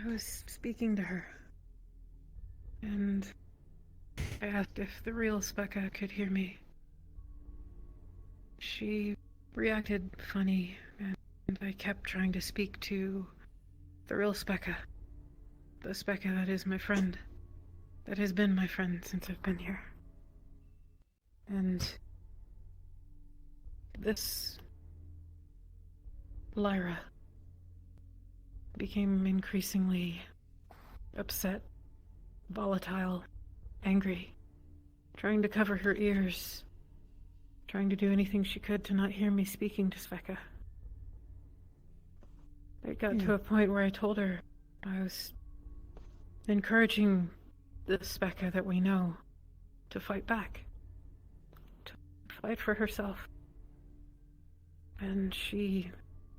I was speaking to her. And I asked if the real Specca could hear me. She reacted funny, and I kept trying to speak to the real Specca. The Specca that is my friend. That has been my friend since I've been here. And this Lyra became increasingly upset, volatile, angry, trying to cover her ears, trying to do anything she could to not hear me speaking to Sveka. It got to a point where I told her I was encouraging the Sveka that we know to fight back, to fight for herself. And she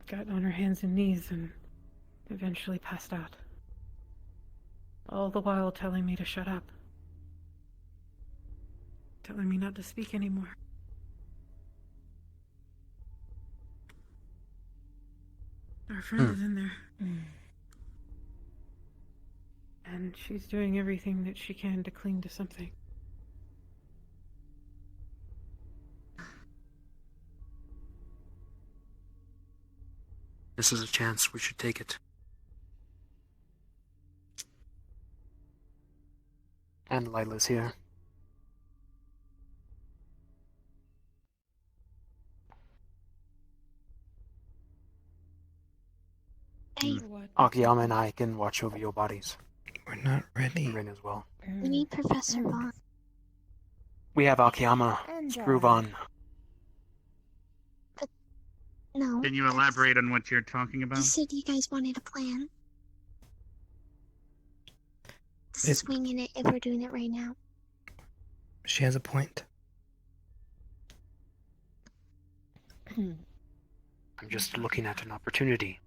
got on her hands and knees and eventually passed out. All the while telling me to shut up. Telling me not to speak anymore. Our friend is in there. And she's doing everything that she can to cling to something. This is a chance. We should take it. And Lila's here. Hey. Akiyama and I can watch over your bodies. We're not ready. Rin as well. We need Professor Vaughn. We have Akiyama. Screw Vaughn. But no. Can you elaborate on what you're talking about? You said you guys wanted a plan. This is winging it if we're doing it right now. She has a point. I'm just looking at an opportunity.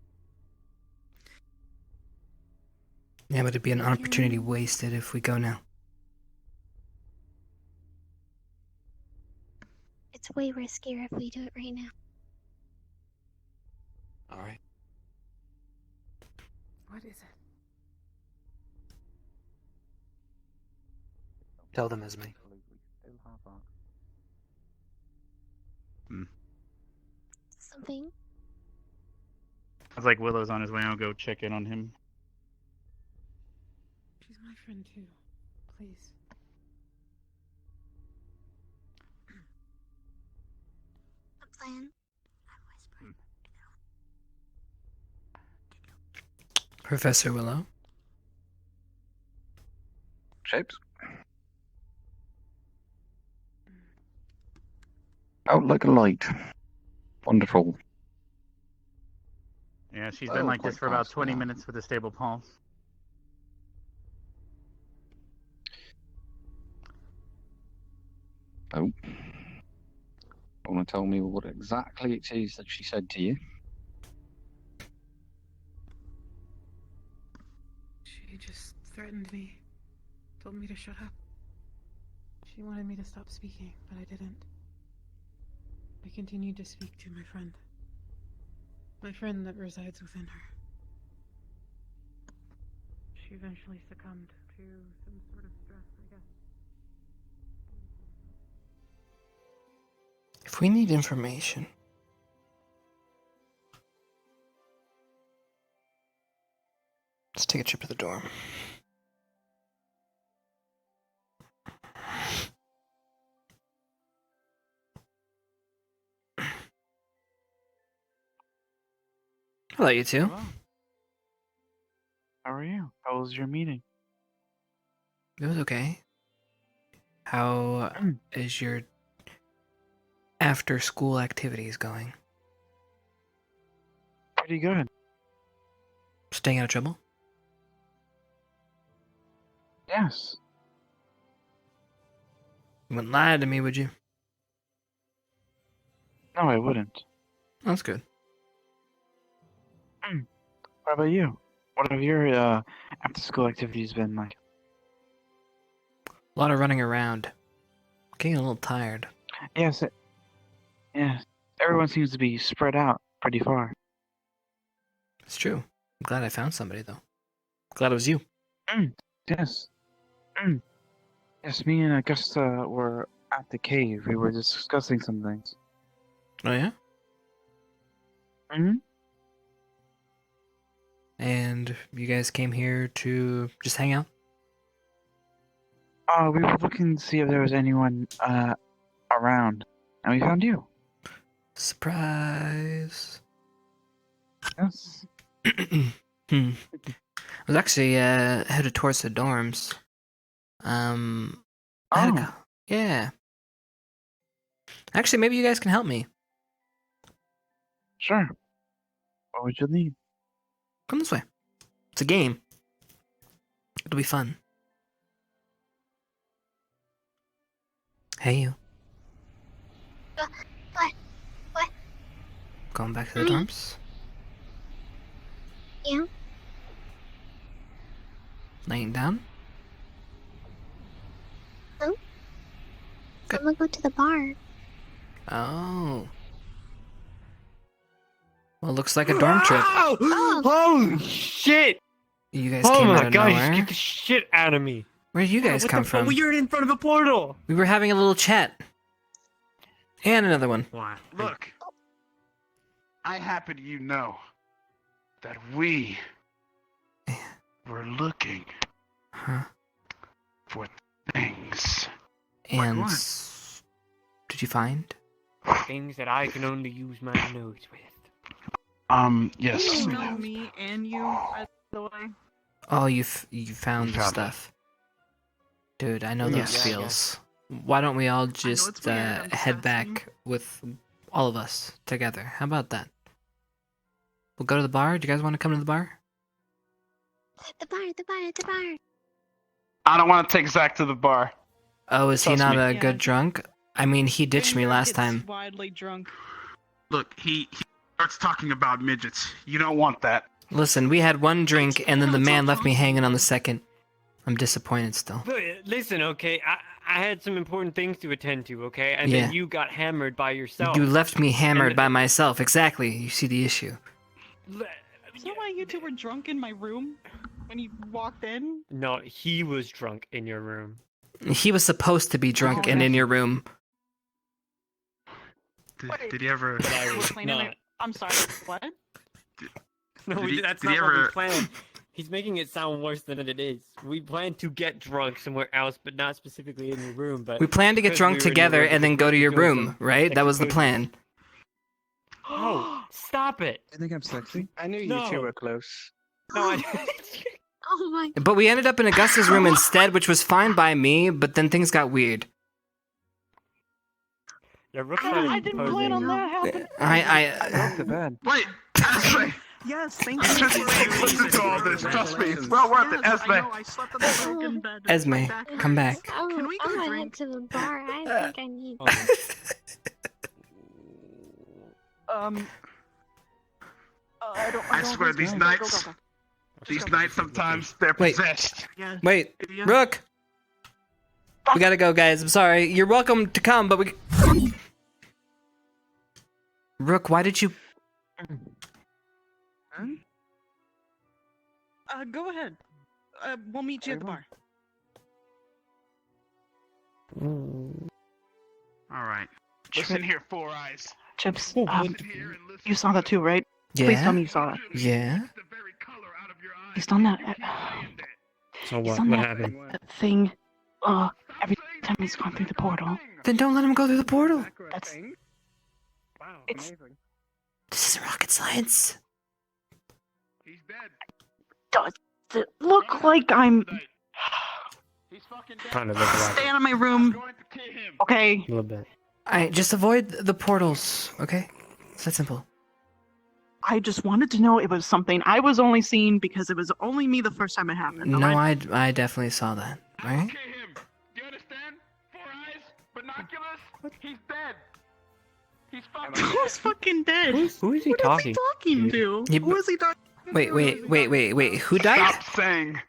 Yeah, but it'd be an opportunity wasted if we go now. It's way riskier if we do it right now. Alright. What is it? Tell them, Esme. Something? I was like, Willow's on his way. I'll go check in on him. She's my friend too. Please. A plan? Professor Willow? Chipz? Out like a light. Wonderful. Yeah, she's been like this for about 20 minutes with a stable pulse. Oh. Want to tell me what exactly it is that she said to you? She just threatened me. Told me to shut up. She wanted me to stop speaking, but I didn't. I continued to speak to my friend. My friend that resides within her. She eventually succumbed to some sort of stress, I guess. If we need information, let's take a trip to the dorm. Hello, you two. Hello. How are you? How was your meeting? It was okay. How is your after-school activities going? Pretty good. Staying out of trouble? Yes. You wouldn't lie to me, would you? No, I wouldn't. That's good. What about you? What have your after-school activities been like? A lot of running around. Getting a little tired. Yes. Yes. Everyone seems to be spread out pretty far. It's true. I'm glad I found somebody, though. Glad it was you. Yes. Yes, me and Augusta were at the cave. We were discussing some things. Oh, yeah? Mm-hmm. And you guys came here to just hang out? We were looking to see if there was anyone around, and we found you. Surprise. Yes. I was actually headed towards the dorms. I had to go. Yeah. Actually, maybe you guys can help me. Sure. What would you need? Come this way. It's a game. It'll be fun. Hey, you. What? Going back to the dorms? Yeah? Laying down? No? I'm gonna go to the bar. Oh. Well, looks like a dorm trip. Oh. Holy shit! You guys Oh came out my of gosh, nowhere. get the shit out of me. Where did you guys come from? Well, you're in front of a portal. We were having a little chat. And another one. Look, I happen to know that we were looking for things. And did you find? Things that I can only use my nose with. Yes. You know me and you, by the way. Oh, you found the stuff. Dude, I know those Yes. feels. Why don't we all just it's weird, I'm head back with all of us together? How about that? We'll go to the bar. Do you guys want to come to the bar? The bar. I don't want to take Zach to the bar. Oh, is he Trust not me. a good drunk? I mean, he ditched me last time. Widely drunk. Look, he starts talking about midgets. You don't want that. Listen, we had one drink, and then the man left me hanging on the second. I'm disappointed still. But listen, okay, I had some important things to attend to, okay? And Yeah. then you got hammered by yourself. You left me hammered by myself. Exactly. You see the issue. Is that why you two were drunk in my room when you walked in? No, he was drunk in your room. He was supposed to be drunk and in your room. Did he ever? But I was Cleaning not. I'm sorry, what? No, that's not what we planned. He's making it sound worse than it is. We planned to get drunk somewhere else, but not specifically in your room. But We planned to get because drunk we were in your together room, and then because go we to were your doing room, some right? That was the execution. plan. Oh, stop it! I think I'm sexy. I knew No. you two were close. No, I. Oh my. But we ended up in Augusta's room instead, which was fine by me, but then things got weird. Yeah, Rook's I didn't plan on that happening. I to bed. Wait, Esme! Yes, thank Just you. please listen to all this. Trust me, it's well worth it, Yes, I Esme. know, I slept on the broken bed. Esme, My back come hurts. back. Can we go I'm gonna head drink? to the bar. I think I need. I swear these knights, sometimes they're Wait. possessed. Wait, Rook. We gotta go, guys. I'm sorry. You're welcome to come, but we. Rook, why did you? Go ahead. We'll meet you at the bar. All right. Listen here, Four Eyes. Chipz, you saw that too, right? Yeah. Please tell me you saw it. Yeah. He's done that. So He's what? done What that, happened? that thing. Every time he's gone through the portal. Then don't let him go through the portal. That's. Wow, It's. amazing. This is rocket science. Does it look like I'm. Kind of look like Stay out of my room. Okay. a little bit. Alright, just avoid the portals, okay? It's that simple. I just wanted to know it was something I was only seeing because it was only me the first time it happened. No, alright? I definitely saw that. Right? He's dead. He's fucking Who's fucking dead? Who is he What talking? is he talking to? Yeah, Who is he talking to? Wait. Who died? Stop saying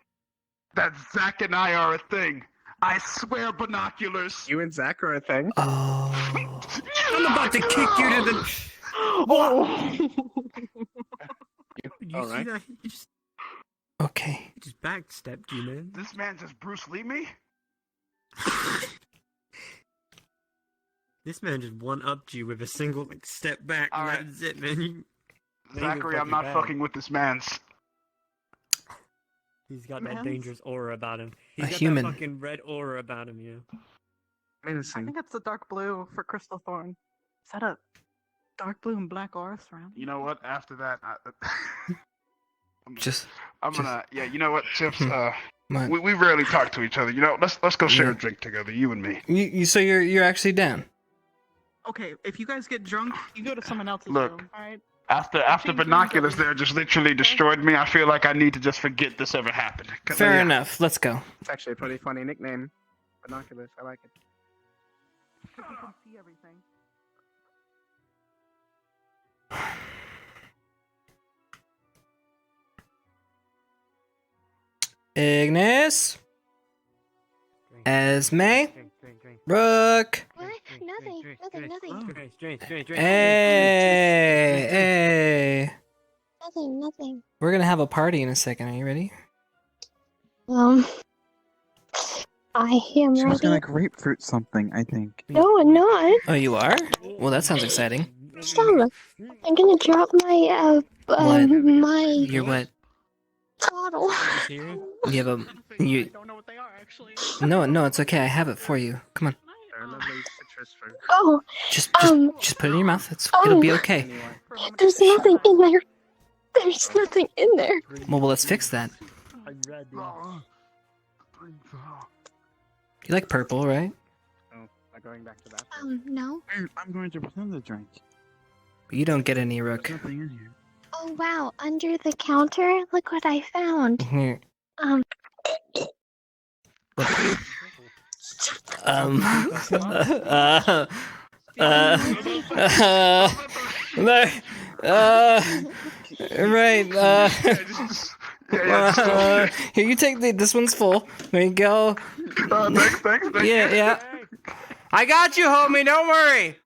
that Zach and I are a thing. I swear, binoculars. You and Zach are a thing? Oh. I'm about to kick you to the. Oh. You All see right. that? He just backstepped you, man. This man just Bruce Lee me? This man just one-upped you with a single step back, and Alright. that's it, man. You made him Zachary, I'm not bad. fucking with this man's. He's got that Mans? dangerous aura about him. A He's got human. that fucking red aura about him, yeah. I think it's the dark blue for Crystal Thorn. Is that a dark blue and black aura surround? You know what? After that, I'm gonna. Yeah, you know what, Chipz? What? We rarely talk to each other. You know, let's go share a drink together, you and me. So you're actually down. Okay, if you guys get drunk, you go to someone else's Look. room, alright? After binoculars there just literally destroyed me, I feel like I need to just forget this ever happened. Fair enough. Let's go. It's actually a pretty funny nickname. Binoculars, I like it. You can see everything. Ignis, Esme, Rook. What? Nothing. Hey. Nothing. We're gonna have a party in a second. Are you ready? I am She's ready. gonna grapefruit something, I think. No, I'm not. Oh, you are? Well, that sounds exciting. Stop. I'm gonna drop my What? my You're what? bottle. You have a you. No, it's okay. I have it for you. Come on. They're lovely citrus fruit. Oh, Just put it in your mouth. It'll be okay. there's nothing in there. There's nothing in there. Well, let's fix that. You like purple, right? Oh, not going back to that. No. I'm going to pretend to drink. But you don't get any, Rook. There's nothing in here. Oh wow, under the counter. Look what I found. Here. Um. Right. Here, you take this one's full. There you go. Thanks. Yeah. I got you, homie. Don't worry.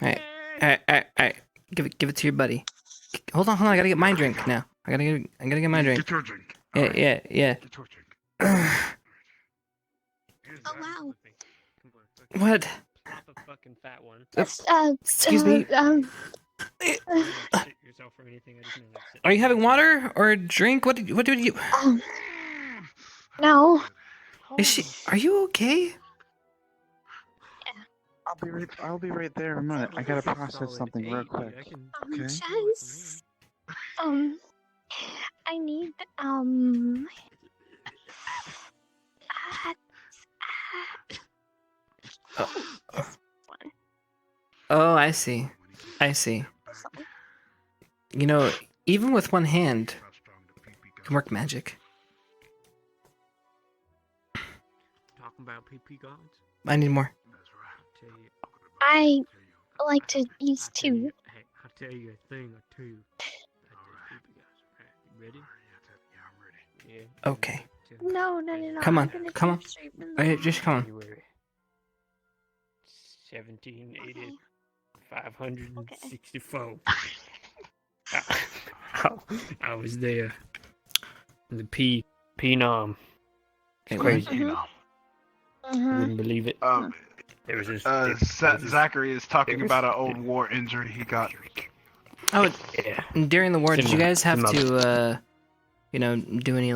Alright. Give it to your buddy. Hold on. I gotta get my drink now. I gotta get my drink. Get your drink. Yeah. Get your drink. Oh wow. What? Not the fucking fat one. Excuse me. Shit yourself or anything. I just know that's it. Are you having water or a drink? What did you? No. Is she? Are you okay? I'll be right there in a minute. I gotta process something real quick. Okay. Chess. I need Oh, I see. You know, even with one hand, you can work magic. Talking about PP gods. I need more. Tell you, I like to use two. Hey, I'll tell you a thing or two. You ready? Yeah. Okay. No. Come I'm on, gonna come do on. straight from the Alright, back. just come on. February 1780, 564. I was there. The Phenom. It's crazy. Mhm. You wouldn't believe it. There was this. Zachary is talking there was- about an old war injury he got. Oh, Yeah. during the war, did you Similar- guys have similar. to, do any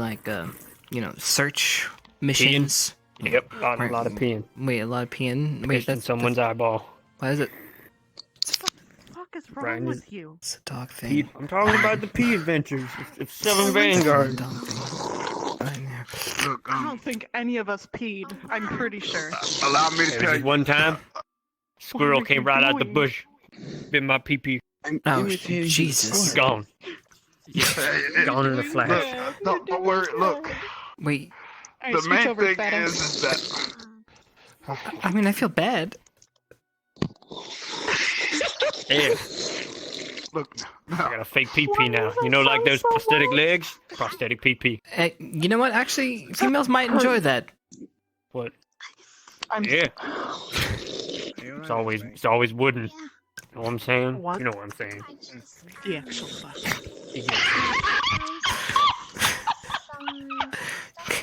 search missions? Yep, a lot of peeing. Wait, a lot of peeing. Wait, Pissed in that's someone's eyeball. Why is it? What the fuck is wrong Brian is- with you? It's a dog thing. I'm talking about the pea adventures of Seven Vanguard. Look, I don't think any of us peed. I'm pretty sure. allow me to There tell was you. one time, squirrel are came you right out the doing? bush, bit my pee-pee. Oh, Jesus. Gone. Gone in a flash. Look, don't worry. Look, Wait, the main thing is that. I mean, I feel bad. Yeah. Look, I got a fake pee-pee now. You know, like those prosthetic legs? Prosthetic pee-pee. You know what? Actually, females might enjoy that. What? I'm Yeah. It's always wooden. You know what I'm saying? What? You know what I'm saying. the actual fuck.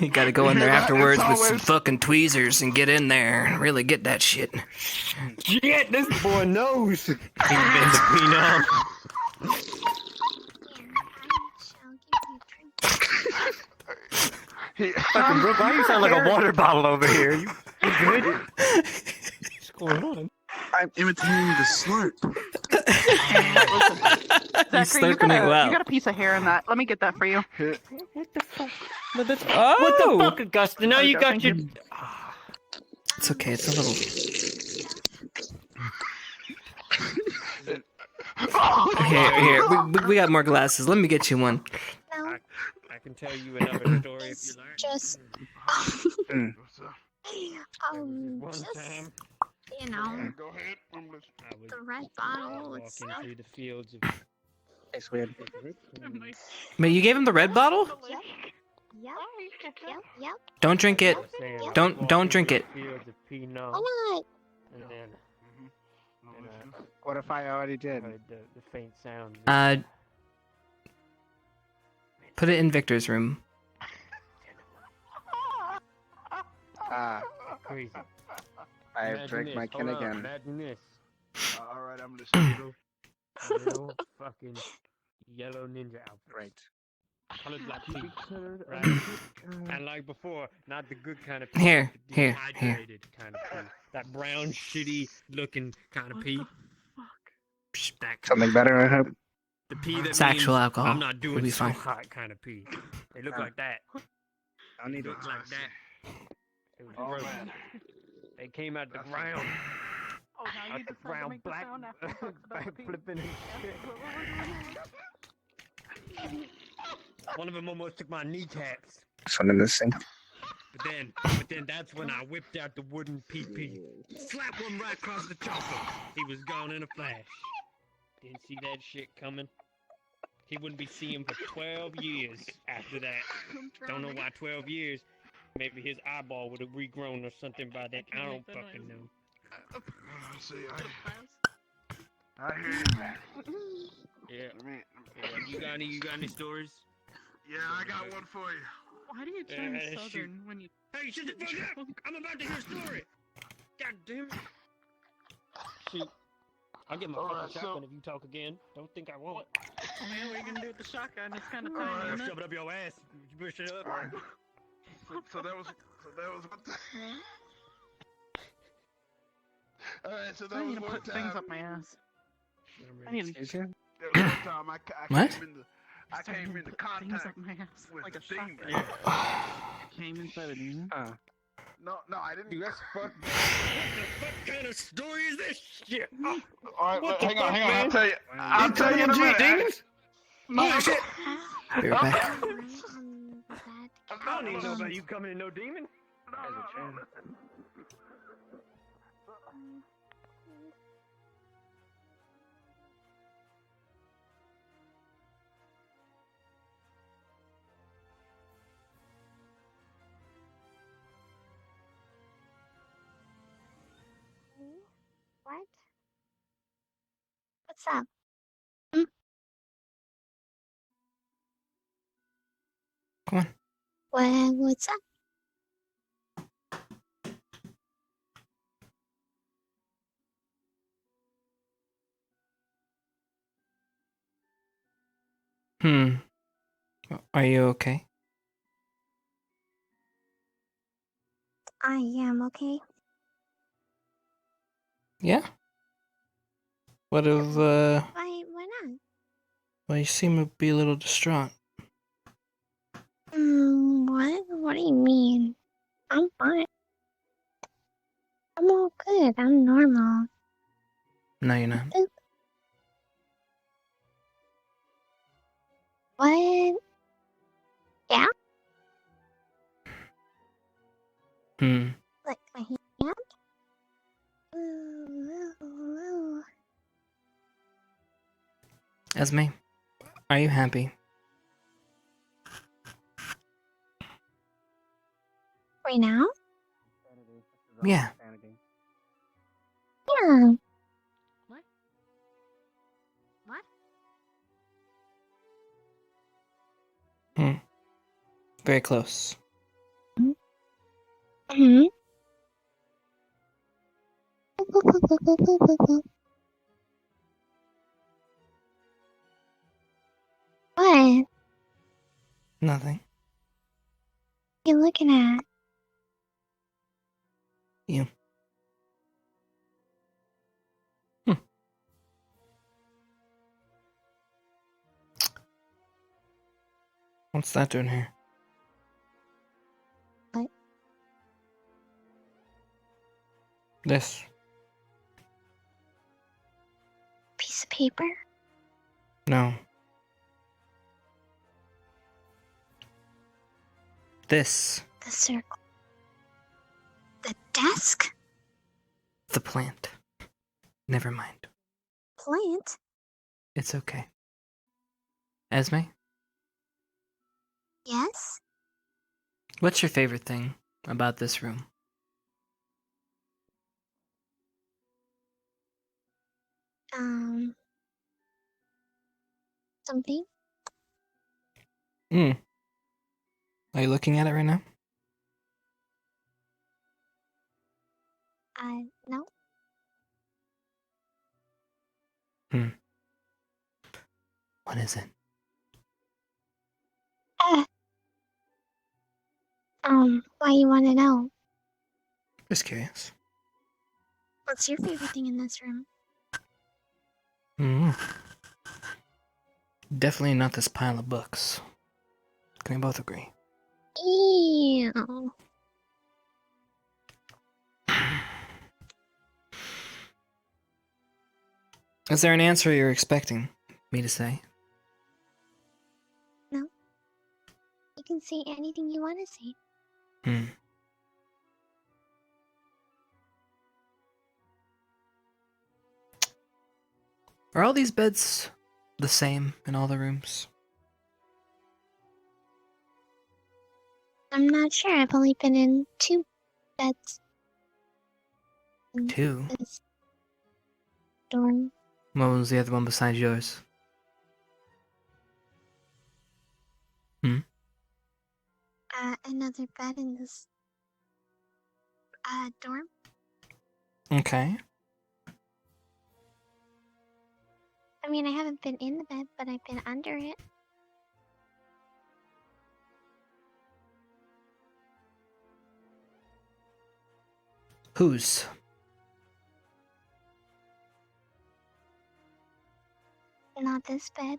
You gotta go in there afterwards with some fucking tweezers and get in there and really get that shit. Shit, this boy knows. He's been the Phenom. Fucking Brooke, why you sound like a water bottle over here? You good? What's going on? I'm imitating the slurp. Zachary, you slurping it well. got a piece of hair in that. Let me get that for you. What the fuck? Oh! What the fuck, Augusta? Now you got your... It's okay, it's a little... Here, we got more glasses. Let me get you one. No, I can tell you another story if you like. just One just time, you know, Go ahead. I'm listening. I was the red bottle and walking stuff. through the fields of... But you gave him the red bottle? Yep. Don't drink it. Don't drink it. Fields of Phenom, Why not? and then What if I already I did? heard the faint sound. Put it in Victor's room. Crazy. I have Imagine drank this, my hold kin on, again. Imagine this. Alright, I'm listening. Little fucking yellow ninja outfit. Right. Colored black pea. Right? And like before, not the good kind of pea. Here, the here. dehydrated kind of pea. That brown, shitty looking kind of pea. That Something better, I hope. The pea that It's actual means alcohol. I'm not It'll doing be so fine. hot kind of pea. They look like that. I need They it. look like that. It was Oh, gross. man. They came out the ground. Oh, now Out you the decide to ground, make the black, sound after he talks about the pee. flipping and shit. One of them almost took my kneecaps. This one in the sink. But then that's when I whipped out the wooden PP. Slapped one right across the chopper. He was gone in a flash. Didn't see that shit coming. He wouldn't be seeing for 12 years after that. Don't know why 12 years. Maybe his eyeball would have regrown or something by then. I don't fucking know. See, I hear you, man. Yeah. You got any stories? Yeah, I got one for you. Why do you turn shoot. southern when you... Hey, shut the fuck up! I'm about to hear a story! God damn it. Shoot. I'll get my fucking shotgun if you talk again. Don't think I won't. Man, what are you gonna do with the shotgun? It's kind of I'm tiny, gonna isn't shove it? it up your ass. You push it up. So that was what the... Alright, so I that need was to one put time. things up my ass. I need to Excuse you? There was one time What? I came into put things contact up my ass with like a a demon. shotgun. Came inside a demon. No, I didn't. Dude, that's fuck. What the fuck kind of story is this shit? Alright, What the hang on, fuck, hang on. man? I'll tell you in a minute. Demons? No, Oh, shit. Be right back. I don't even know about you coming in no demon. No, listen. What's up? Hmm? Come on. What's up? Are you okay? I am okay. Yeah? What if, Why not? well, you seem to be a little distraught. What? What do you mean? I'm fine. I'm all good. I'm normal. No, you're not. What? Yeah? Like my hand? Ooh. Esme, are you happy? Right now? Yeah. Yeah. What? What? Very close. Hmm. What? Nothing. You looking at? You. What's that doing here? What? This. Piece of paper? No. This. The circle. The desk? The plant. Never mind. Plant? It's okay. Esme, Yes? what's your favorite thing about this room? Something? Are you looking at it right now? No. What is it? Why you want to know? Just curious. What's your favorite thing in this room? Definitely not this pile of books. Can we both agree? Ew. Is there an answer you're expecting me to say? No. You can say anything you want to say. Are all these beds the same in all the rooms? I'm not sure. I've only been in 2 beds. 2? This dorm. What was the other one besides yours? Another bed in this dorm. Okay. I mean, I haven't been in the bed, but I've been under it. Whose? Not this bed.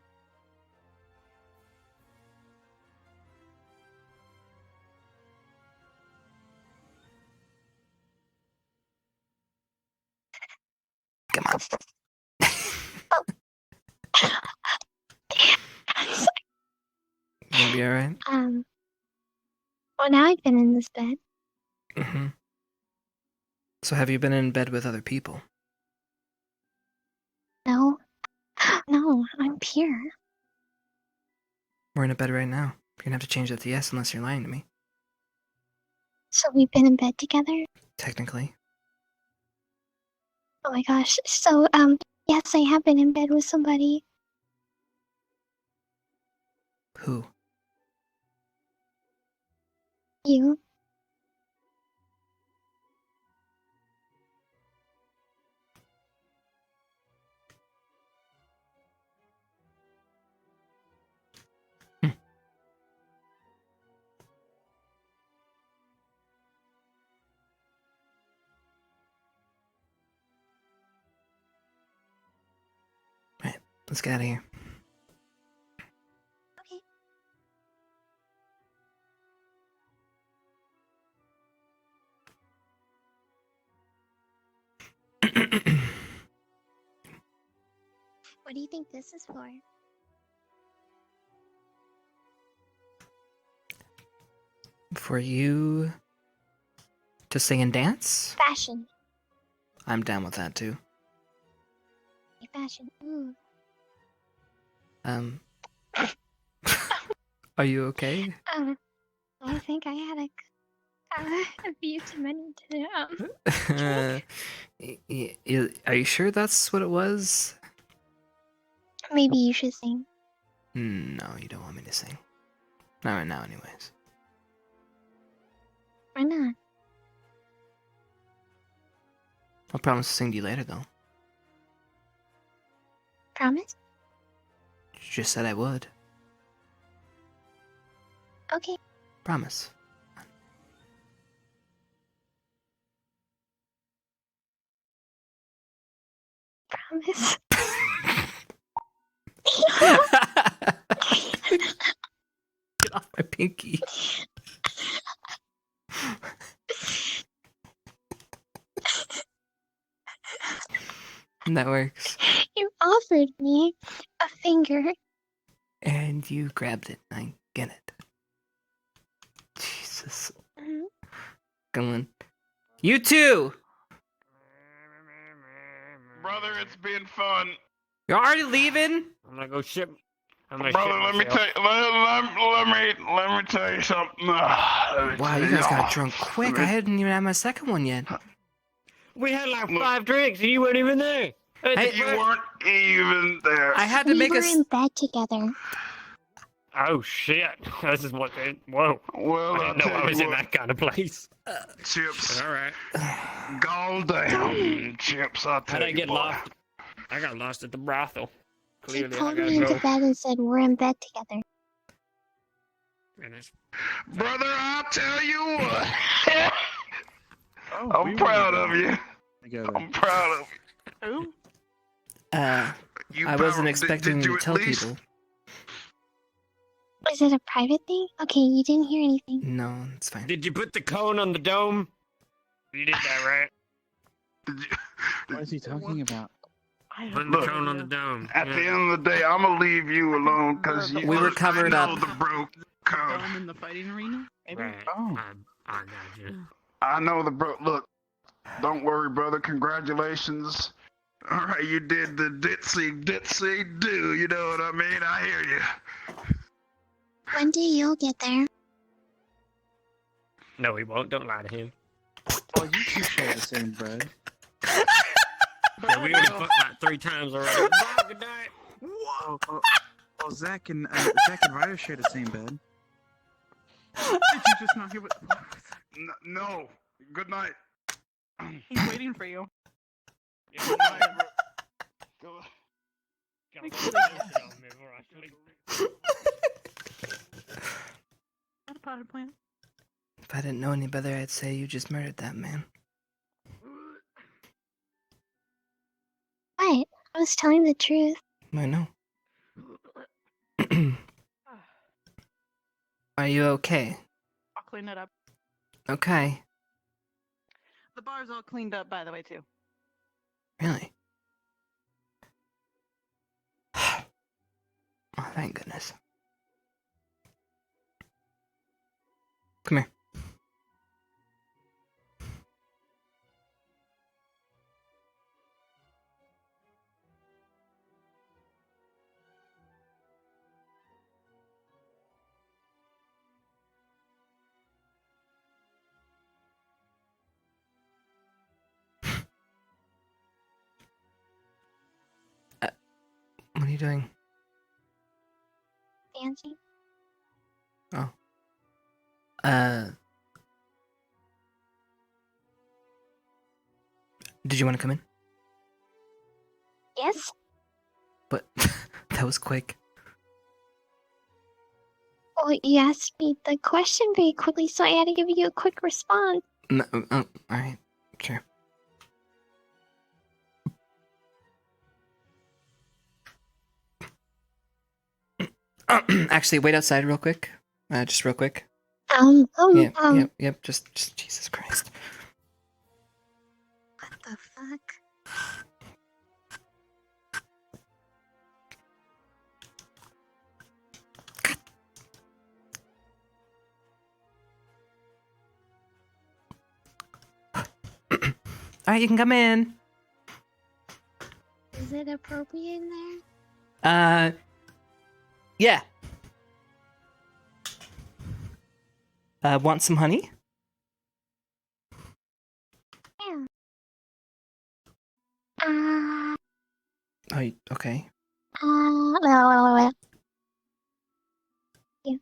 Come on. You gonna be alright? Well, now I've been in this bed. So have you been in bed with other people? No. No, I'm here. We're in a bed right now. You're gonna have to change that to yes unless you're lying to me. So we've been in bed together? Technically. Oh my gosh. So, yeah, Yes, I have been in bed with somebody. Who? You. Right, let's get out of here. What do you think this is for? For you to sing and dance? Fashion. I'm down with that too. Fashion. Ooh. Are you okay? I think I had a few too many to Are you sure that's what it was? Maybe you should sing. No, you don't want me to sing. Not right now, anyways. Why not? I'll promise to sing to you later, though. Promise? You just said I would. Okay. Promise. Promise. Get off my pinky. That works. You offered me a finger. And you grabbed it. I get it. Jesus. Come on. You too! Brother, it's been fun. You're already leaving? I'm gonna go ship. I'm gonna Brother, ship let me myself. tell you, let me tell you something. Wow, you guys got drunk quick. I hadn't even had my second one yet. We had like 5 drinks and you weren't even there. You weren't even there. I had to We make were a... in bed together. Oh shit! This is what they. Whoa! Well, I didn't know I was in that kind of place. Chips. All right. Goddamn, Chips. I tell How'd I you, get boy. lost? I got lost at the brothel. He Clearly, I pulled gotta me into go. bed and said, "We're in bed together." Brother, I'll tell you what. Oh, I'm proud of you. Together. I'm proud of Who? I wasn't expecting did you you to at tell least- people. Is it a private thing? Okay, you didn't hear anything. No, it's fine. Did you put the cone on the dome? You did that right. What is he talking about? Putting the cone on the dome. At the end of the day, I'm gonna leave you alone because We were covered I know up. the broke code. Dome in the fighting arena? Maybe? Right. Oh. I got you. I know the broke. Look, don't worry, brother. Congratulations. All right, you did the ditzy do. You know what I mean? I hear you. When do you get there? No, he won't. Don't lie to him. Well, you two share the same bread. Yeah, we already fucked like 3 times already. Bye, good night. Oh, Zach and Ryder share the same bed. Did you just not hear what? No. Good night. He's waiting for you. Yeah, good night, bro. Gotta put the lotion on me before I sleep. Not a potted plant. If I didn't know any better, I'd say you just murdered that man. What? I was telling the truth. I know. Are you okay? I'll clean it up. Okay. The bar's all cleaned up, by the way, too. Really? Oh, thank goodness. Come here. you doing? Dancing. Oh. Did you want to come in? Yes? But that was quick. Well, you asked me the question very quickly, so I had to give you a quick response. No, alright. Sure. Actually, wait outside real quick. Just real quick. Yep, just Jesus Christ. What the fuck? Alright, you can come in. Is it appropriate in there? Yeah. Want some honey? Yeah. Oh, okay. Well. Yeah.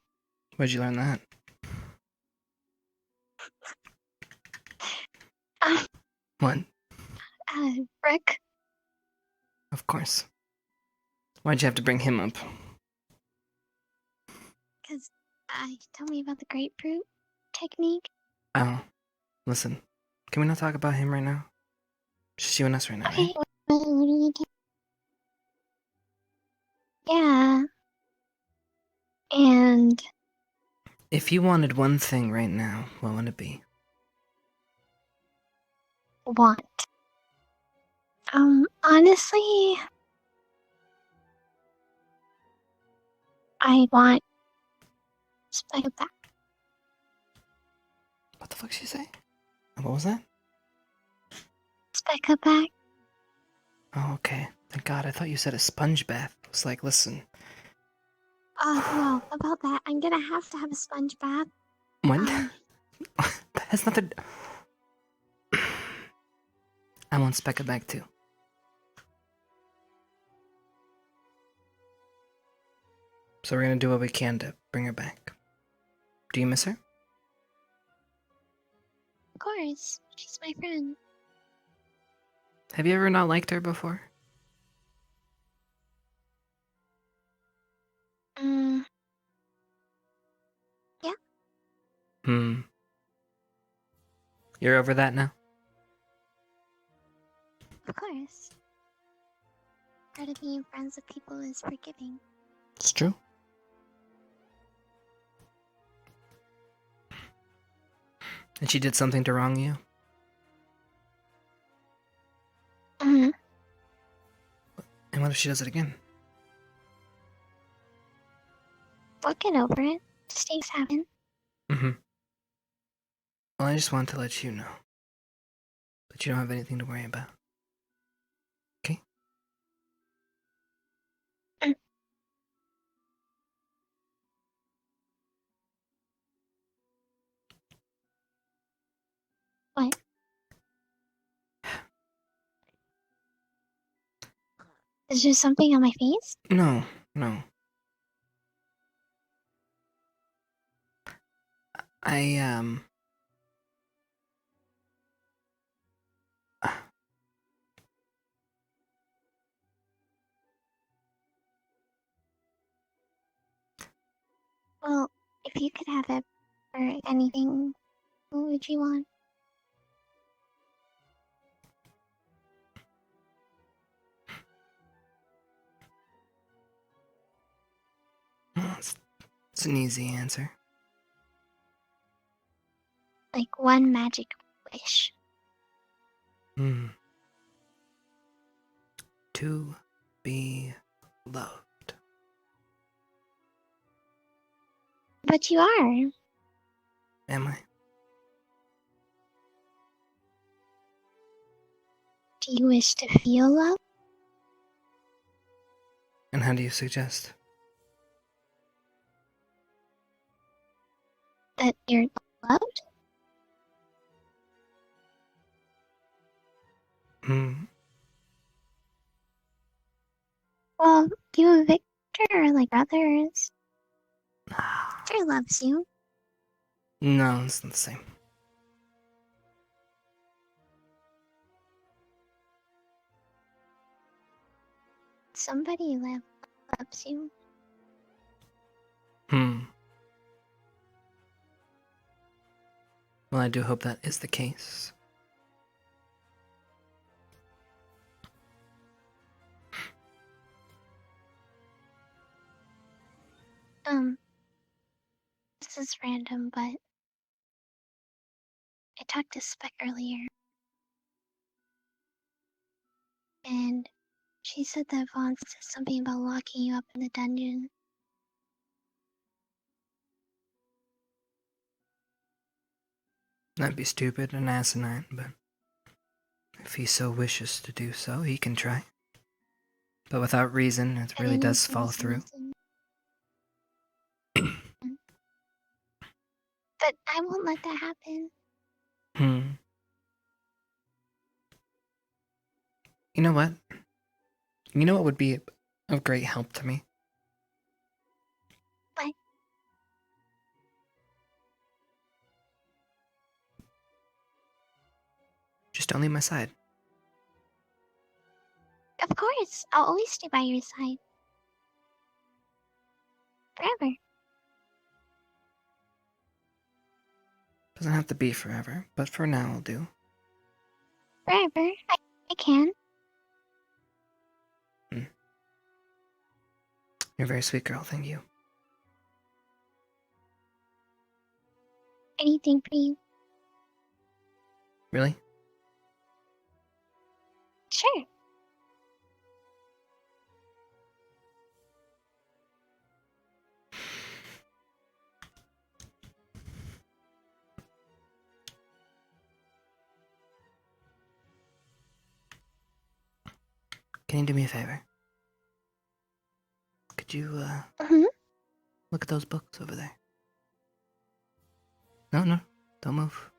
Where'd you learn that? What? Rick. Of course. Why'd you have to bring him up? Because you told me about the grapefruit technique. Oh, listen. Can we not talk about him right now? Just you and us right now, Okay, right? what are you doing? Yeah. And If you wanted one thing right now, what would it be? want. Honestly, I want Spike back. What the fuck did she say? What was that? Spike back. Oh, okay. Thank God. I thought you said a sponge bath. I was like, listen. Well, about that, I'm gonna have to have a sponge bath. When? That has nothing. I want Becca back too. So we're gonna do what we can to bring her back. Do you miss her? Of course, she's my friend. Have you ever not liked her before? Yeah. You're over that now? Of course. Part of being friends with people is forgiving. It's true. And she did something to wrong you? Mm-hmm. And what if she does it again? We'll get over it. Just things happen. Mm-hmm. Well, I just want to let you know that you don't have anything to worry about. Okay? What? Is there something on my face? No. Well, if you could have it for anything, what would you want? It's an easy answer. Like one magic wish. To be loved. But you are. Am I? Do you wish to feel love? And how do you suggest? That you're loved? Well, you and Victor are like brothers. Victor loves you. No, it's not the same. Somebody loves you. Well, I do hope that is the case. This is random, but I talked to Spec earlier. And she said that Vaughn said something about locking you up in the dungeon. That'd be stupid and asinine, but if he so wishes to do so, he can try. But without reason, it really does fall through. But I won't let that happen. You know what? You know what would be of great help to me? What? Just don't leave my side. Of course, I'll always stay by your side. Forever. Doesn't have to be forever, but for now I'll do. Forever. I can. You're a very sweet girl, thank you. Anything for you. Really? Sure. Can you do me a favor? Could you, look at those books over there? No, don't move.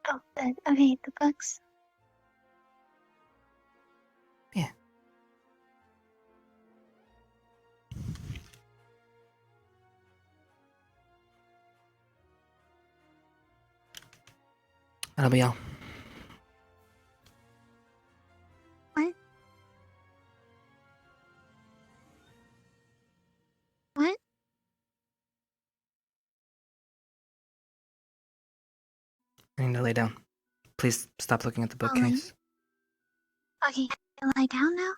Oh, okay, the books. Yeah. That'll be all. What? What? I need to lay down. Please stop looking at the bookcase. Okay, lie down now?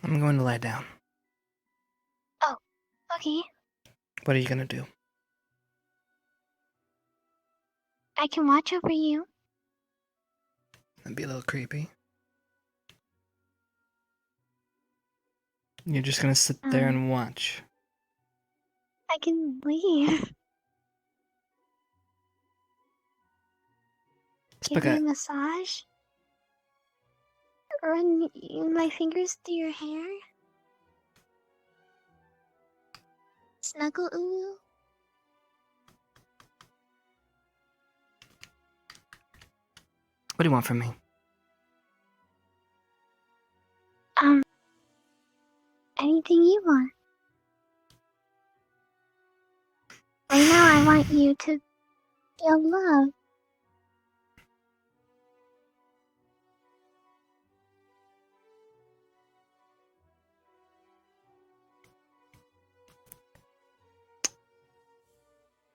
I'm going to lie down. Oh, okay. What are you gonna do? I can watch over you. That'd be a little creepy. You're just gonna sit there and watch. I can leave. Give you a massage. Run my fingers through your hair. Snuggle ooh. What do you want from me? Anything you want. Right now, I want you to feel love.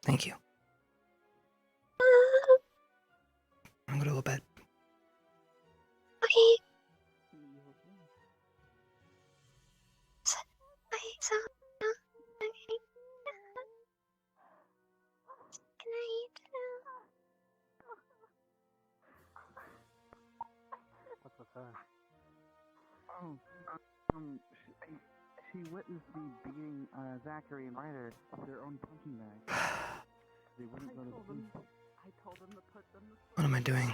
Thank you. I'm gonna go to bed. Okay. So, okay. Good night. What's with her? Oh, she witnessed me beating Zachary and Ryder with their own punching bag. They wouldn't go to sleep. I told them to put them to What am I doing?